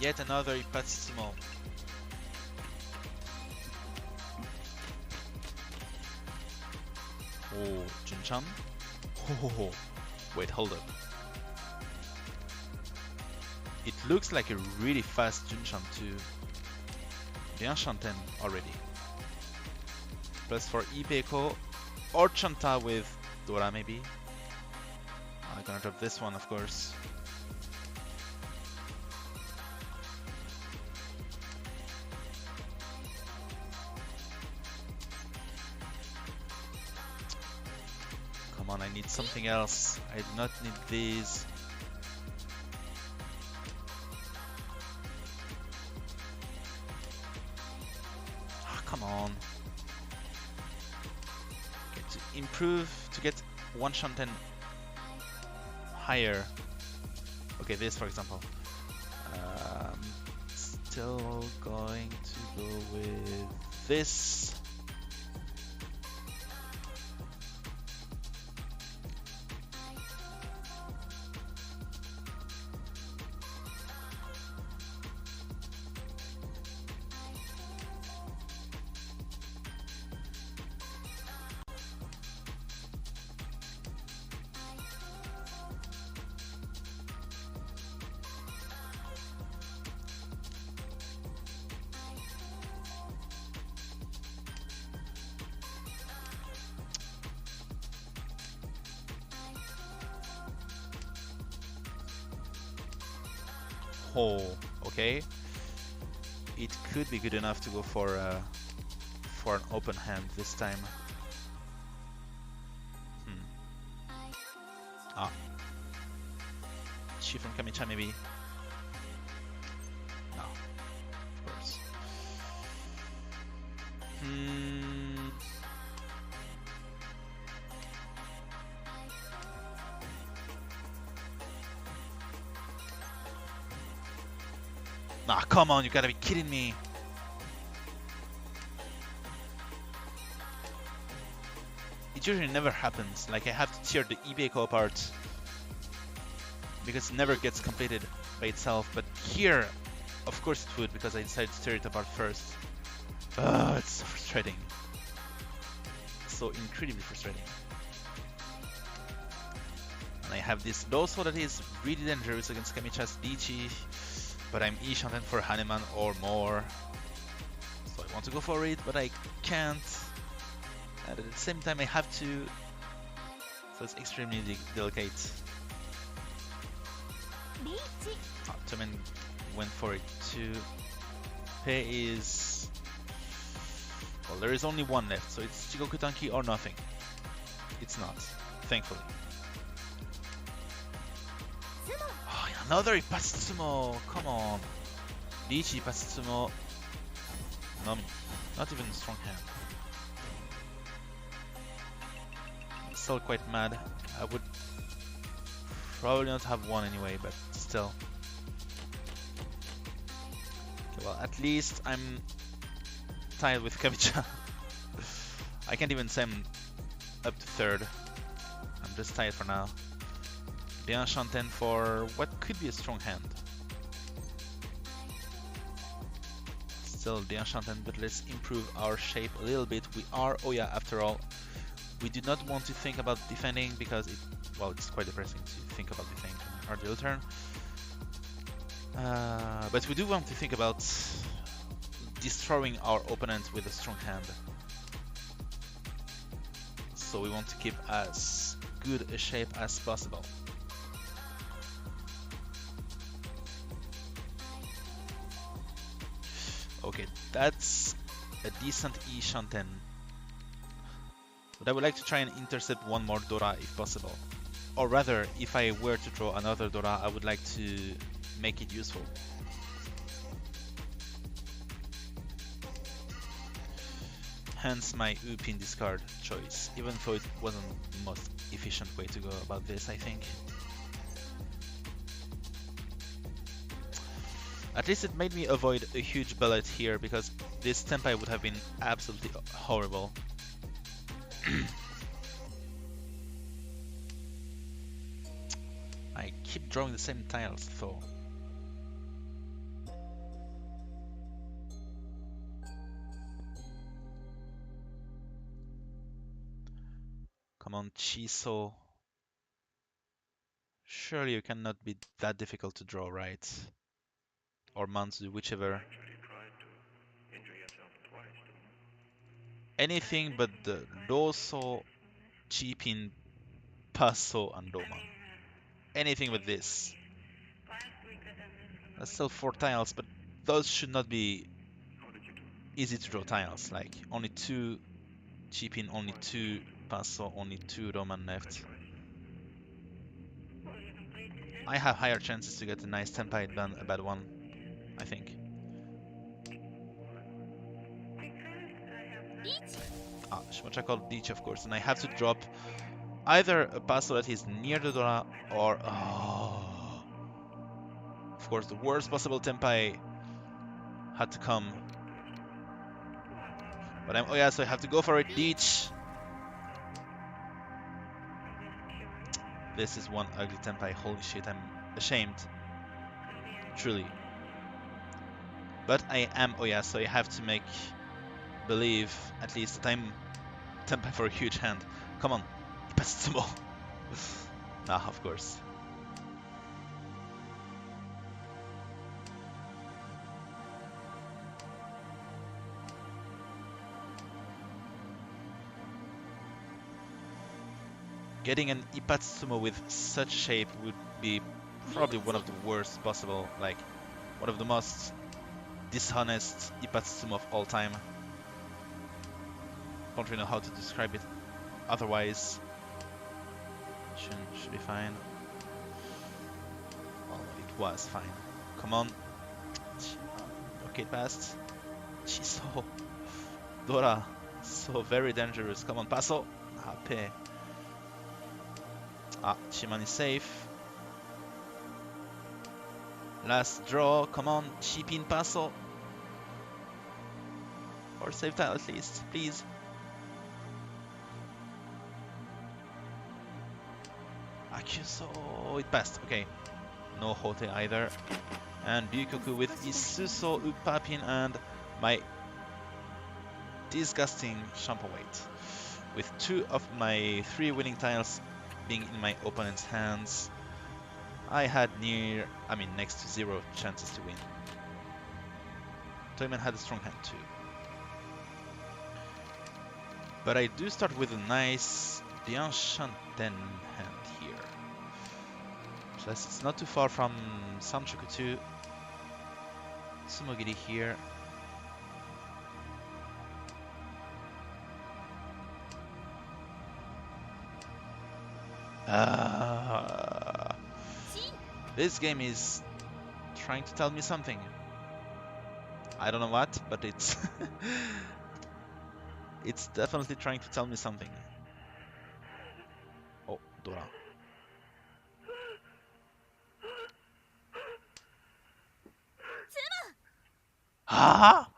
Yet another Ipatsumo. Oh, Junchan? Oh, wait, hold up. It looks like a really fast Junchan too. Bien Shanten already. Plus for Ipeiko or Chanta with Dora maybe. I'm gonna drop this one, of course. Come on, I need something else. I do not need these. Come on. Okay, to improve, to get one Shanten higher. Okay, this for example. Still going to go with this. Oh, okay. It could be good enough to go for an open hand this time. Ah. Chi from Kami-chan maybe? No, of course. Nah, come on, you gotta be kidding me. It usually never happens. Like, I have to tear the Ibeiko apart because it never gets completed by itself. But here, of course it would, because I decided to tear it apart first. It's so frustrating. So incredibly frustrating. And I have this Doso that is really dangerous against Kamicha's Dichi, but I'm E-Shanten for Haneman or more. So I want to go for it, but I can't. And at the same time I have to. So it's extremely delicate. Tomen went for it too. Pei is... Well, there is only one left, so it's Chigoku Tanki or nothing. It's not, thankfully. Oh, another Ippatsumo! Come on! Riichi Ippatsumo. Nomi. Not even a strong hand. I'm still quite mad. I would probably not have one anyway, but still. Okay, well, at least I'm tied with Kamicha. I can't even say I'm up to third. I'm just tied for now. Shanten for what could be a strong hand. Still Shanten, but let's improve our shape a little bit. We are Oya after all. We do not want to think about defending because it's quite depressing to think about defending on our deal turn. But we do want to think about destroying our opponent with a strong hand. So we want to keep as good a shape as possible. Okay, that's a decent E-Shanten. But I would like to try and intercept one more Dora if possible. Or rather, if I were to draw another Dora, I would like to make it useful. Hence my Upin discard choice, even though it wasn't the most efficient way to go about this, I think. At least it made me avoid a huge bullet here, because this Tenpai would have been absolutely horrible. I keep drawing the same tiles though. Come on, Chiso. Surely you cannot be that difficult to draw, right? Or Manzu, whichever. Anything but the Doso, Chipin, Paso, and Doman. Anything with this. That's still 4 tiles, but those should not be easy to draw tiles. Like, only 2 Chipin, only 2 Paso, only 2 Roman left. I have higher chances to get a nice Tenpai than a bad one, I think. Shimocha called Deech, of course, and I have to drop either a Paso that is near the Dora or... Oh, of course, the worst possible Tenpai had to come. But I'm Oya, so I have to go for it. Deech! This is one ugly Tenpai. Holy shit, I'm ashamed. Truly. But I am Oya, so I have to make believe, at least, that I'm Tenpai for a huge hand. Come on. Ippatsumo. Ah, of course. Getting an Ippatsumo with such shape would be probably one of the worst possible, like, One of the most dishonest Ipatsumo of all time. Don't really know how to describe it otherwise. Should be fine. Well, it was fine. Come on. Okay, it passed. Chiso. Dora. So very dangerous. Come on, paso. Hape. Ah, Chiman is safe. Last draw. Come on, Chipin paso. Or save tile at least, please. Akuso. It passed. Okay. No Hote either. And Byukoku with Isuso, Upapin, and my disgusting shampoo weight. With 2 of my 3 winning tiles being in my opponent's hands, I had next to 0 chances to win. Toyman had a strong hand too. But I do start with a nice Bien Shanten hand here. Plus it's not too far from Sanchoku 2. Sumogiri here. This game is trying to tell me something. I don't know what, but it's it's definitely trying to tell me something. Oh, Dora. Ah!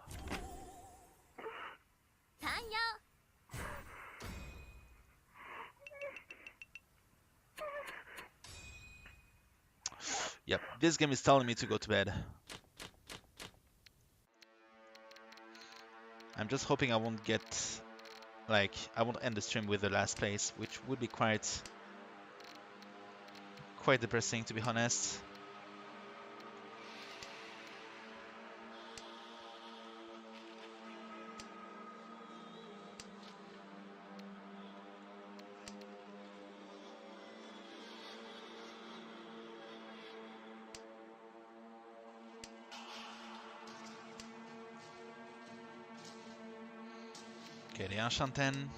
Yep, this game is telling me to go to bed. I'm just hoping I won't get, I won't end the stream with the last place, which would be quite depressing, to be honest. Okay, the Enchanten.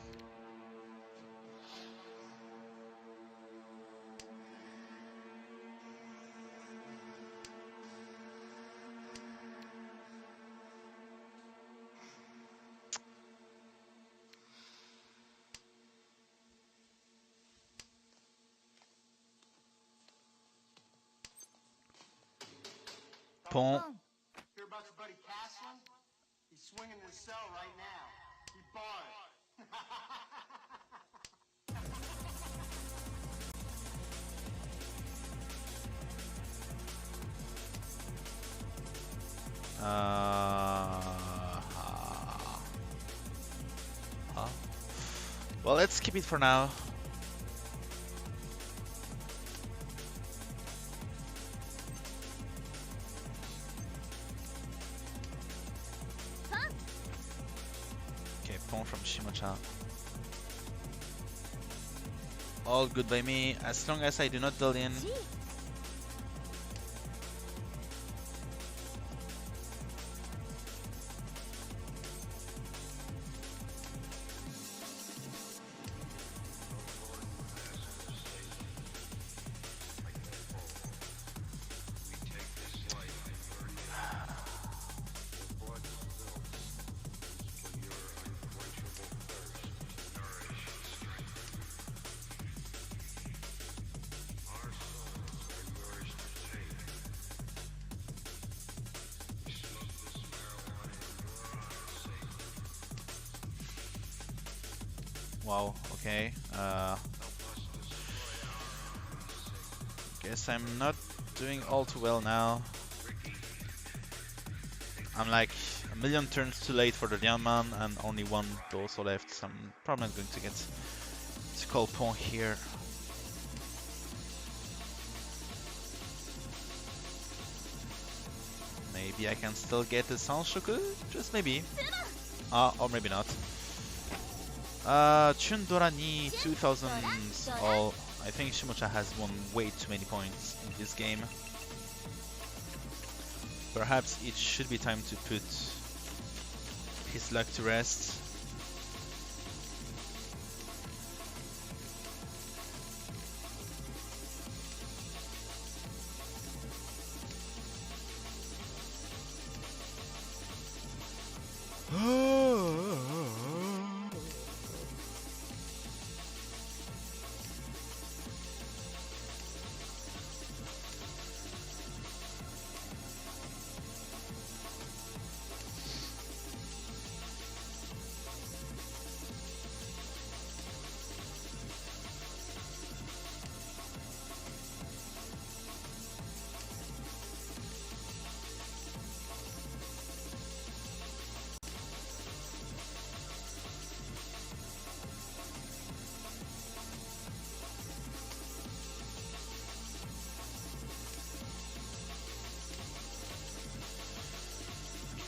Pont. Hear about your buddy Castle? He's swinging his cell right now. He barred. Well, let's keep it for now. Okay, pawn from Shimocha. All good by me, as long as I do not build in. Wow, okay. Guess I'm not doing all too well now. I'm like a million turns too late for the Lianman and only one Doso left, so I'm probably not going to get to call pawn here. Maybe I can still get the Sanshoku? Just maybe. Or maybe not. Chundora ni 2000s all. I think Shimocha has won way too many points in this game. Perhaps it should be time to put his luck to rest.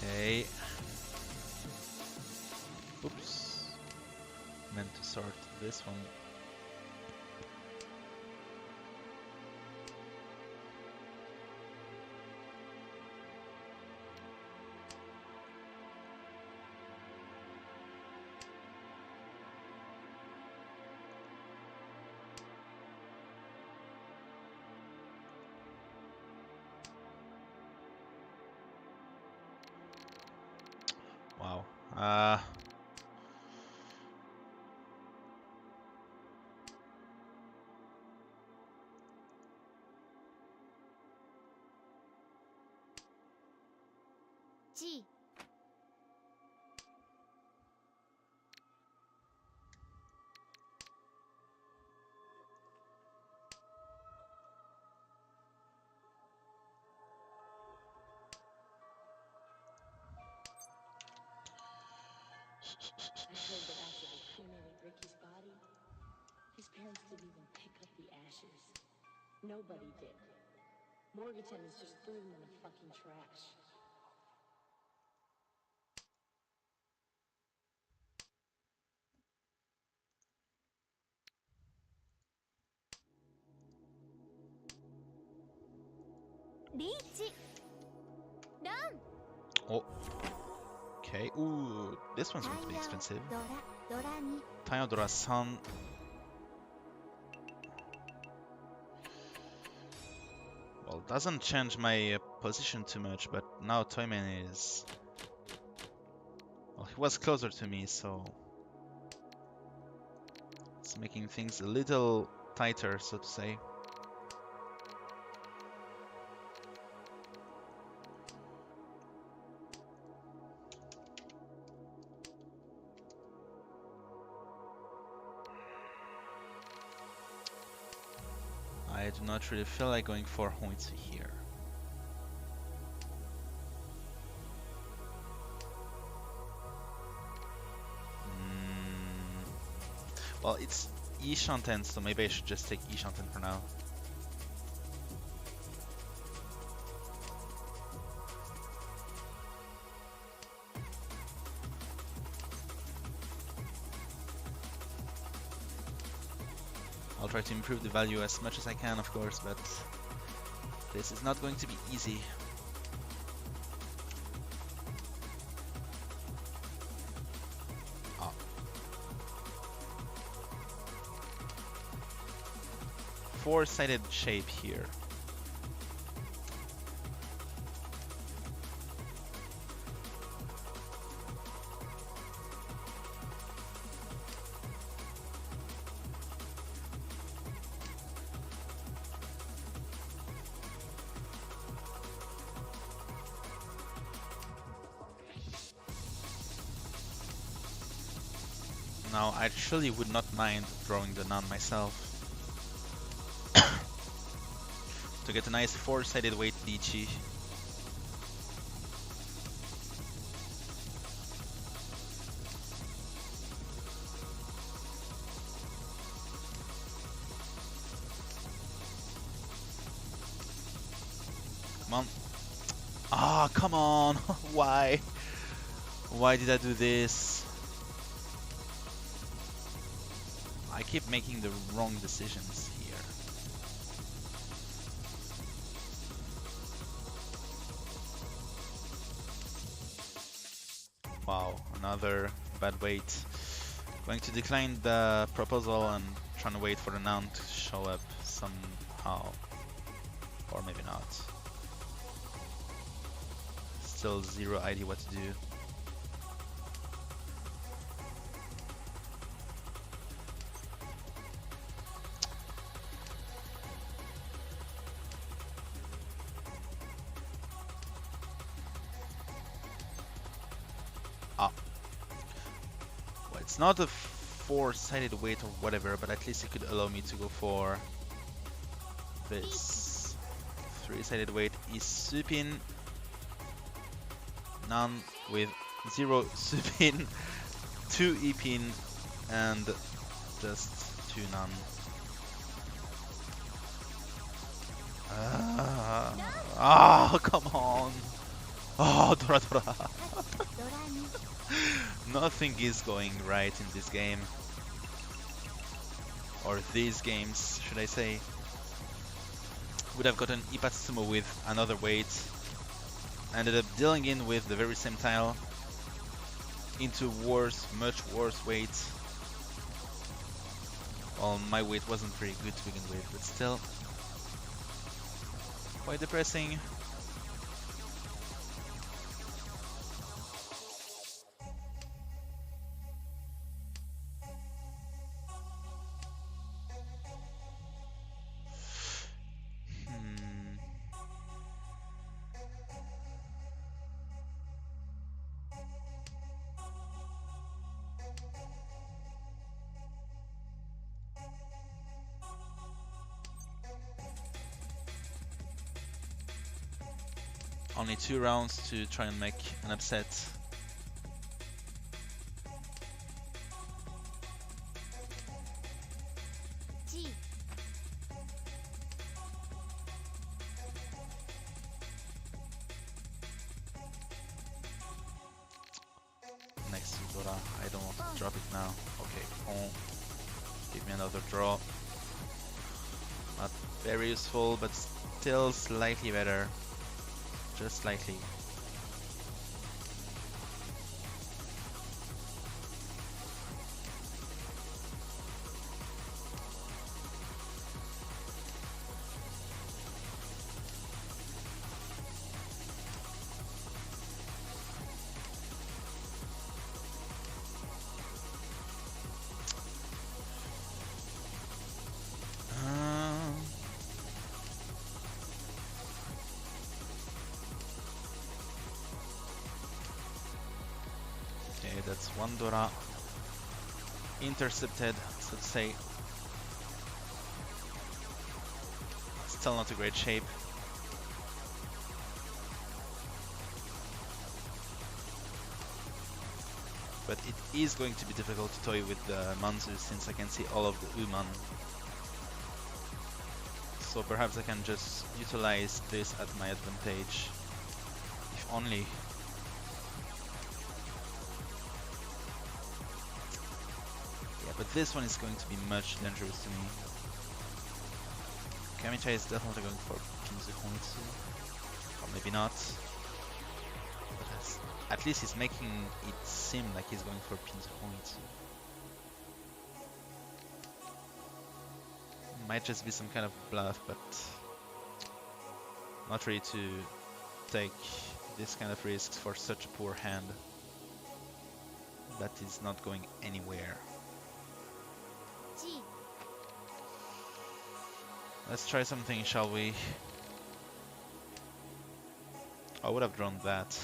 Okay. Oops. Meant to sort this one. Wow. G I heard that after they cremated Ricky's body, his parents didn't even pick up the ashes. Nobody did. Mortgage tenants just threw them in the fucking trash. Reach Run Oh. Okay. Ooh, this one's going to be expensive. Tayodora-san. Well, doesn't change my position too much, but now Toyman is... Well, he was closer to me, so... It's making things a little tighter, so to say. I do not really feel like going for Hoitsu here. Well, it's Ishanten, so maybe I should just take Ishanten for now. I'll try to improve the value as much as I can, of course, but this is not going to be easy. Oh. Four-sided shape here. Now, I actually would not mind drawing the nun myself. To get a nice four-sided weight Dichi. Come on. Ah, come on. Why? Why did I do this? I keep making the wrong decisions here. Wow, another bad wait. Going to decline the proposal and trying to wait for the noun to show up somehow. Or maybe not. Still zero idea what to do. Well, it's not a four-sided weight or whatever, but at least it could allow me to go for this. Three-sided weight is supine. None with zero supine, two e-pin, and just two none. Come on! Oh, Dora Dora! ドラに Nothing is going right in this game. Or these games, should I say. Would have gotten Ipatsumo with another weight. Ended up dealing in with the very same tile. Into worse, much worse weight. Well, my weight wasn't very good to begin with, but still. Quite depressing. Only 2 rounds to try and make an upset. G Next to Dora, I don't want to drop it now. Okay, on. Give me another draw. Not very useful, but still slightly better. Just slightly. Okay, that's one Dora intercepted, so to say. Still not a great shape. But it is going to be difficult to toy with the Manzu since I can see all of the Uman. So perhaps I can just utilize this at my advantage. If only. Yeah, but this one is going to be much dangerous to me. Kamicha is definitely going for Kinzu Honitsu. Or maybe not. But at least he's making it seem like he's going for Pinzu Honitsu. Might just be some kind of bluff, but not ready to take this kind of risks for such a poor hand that is not going anywhere. G Let's try something, shall we? I would have drawn that.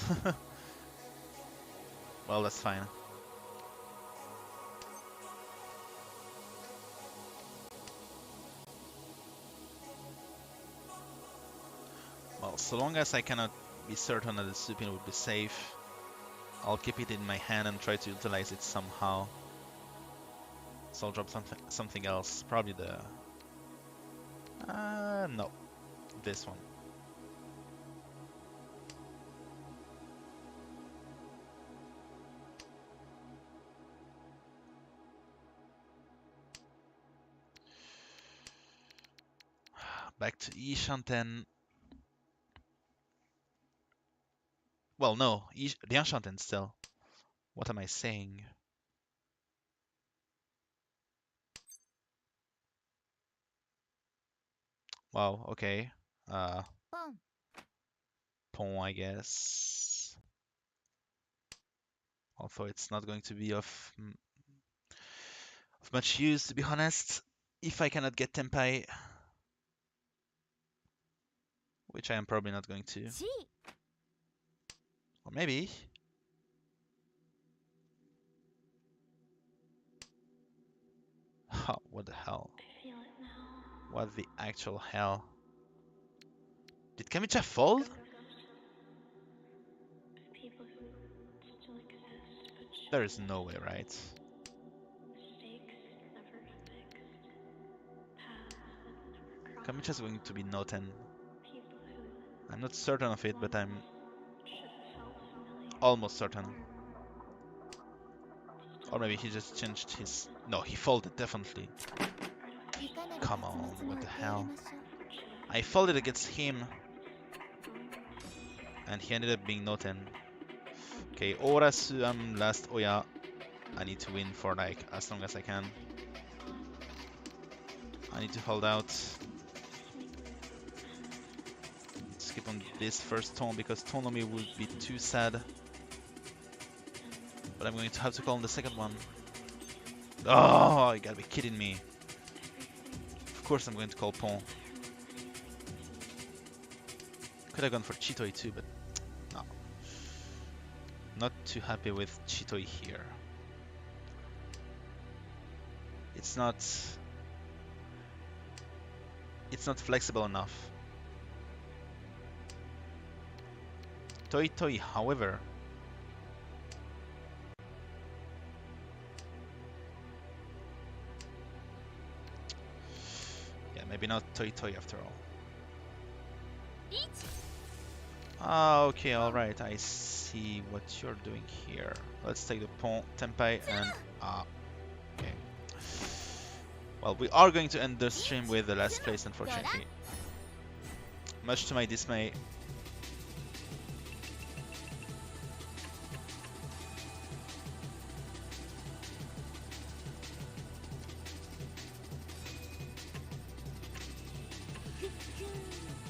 Well, that's fine. Well, so long as I cannot be certain that the supine would be safe, I'll keep it in my hand and try to utilize it somehow. So I'll drop something else, probably the... no, this one. Back to Ishanten. Well, no, Lianshanten still. What am I saying? Wow, okay. ポン Pawn, I guess. Although it's not going to be of much use, to be honest, if I cannot get Tempai, which I am probably not going to. チ Or maybe. What the hell? I feel it now. What the actual hell? Did Kamicha fold? People who still exist, but There is no way, right? mistakes never fixed. Paths that never crossed. Kamicha's going to be no 10. People who I'm not certain of it, but I'm should have felt familiar. almost certain. Or maybe he just changed his... No, he folded, definitely. いかなる Come 結末 on, も what 受 the け入れ hell? ましょう I folded against him, and he ended up being no 10. Okay, Orasu, I'm last Oya. I need to win for like as long as I can. I need to hold out. Skip on this first tone because Tonomi would be too sad. But I'm going to have to call on the second one. Oh, you gotta be kidding me. Of course I'm going to call Pawn. Could have gone for Chitoi too, but no. Not too happy with Chitoi here. It's not flexible enough. Toi Toi, however, yeah, maybe not Toi Toi after all. 1 Ah, okay, alright, I see what you're doing here. Let's take the pawn, Tempai, and okay. Well, we are going to end the stream with the last place, unfortunately. Much to my dismay.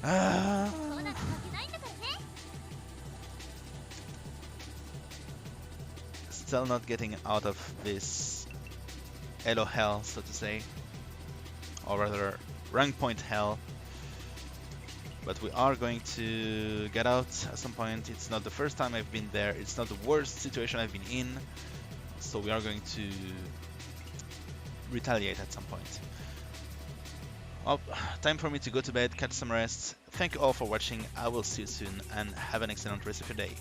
Ah. そうなるわけないんだからね Still not getting out of this Elo hell, so to say. Or rather, rank point hell. But we are going to get out at some point. It's not the first time I've been there. It's not the worst situation I've been in. So we are going to retaliate at some point. Well, time for me to go to bed, catch some rest. Thank you all for watching. I will see you soon and have an excellent rest of your day.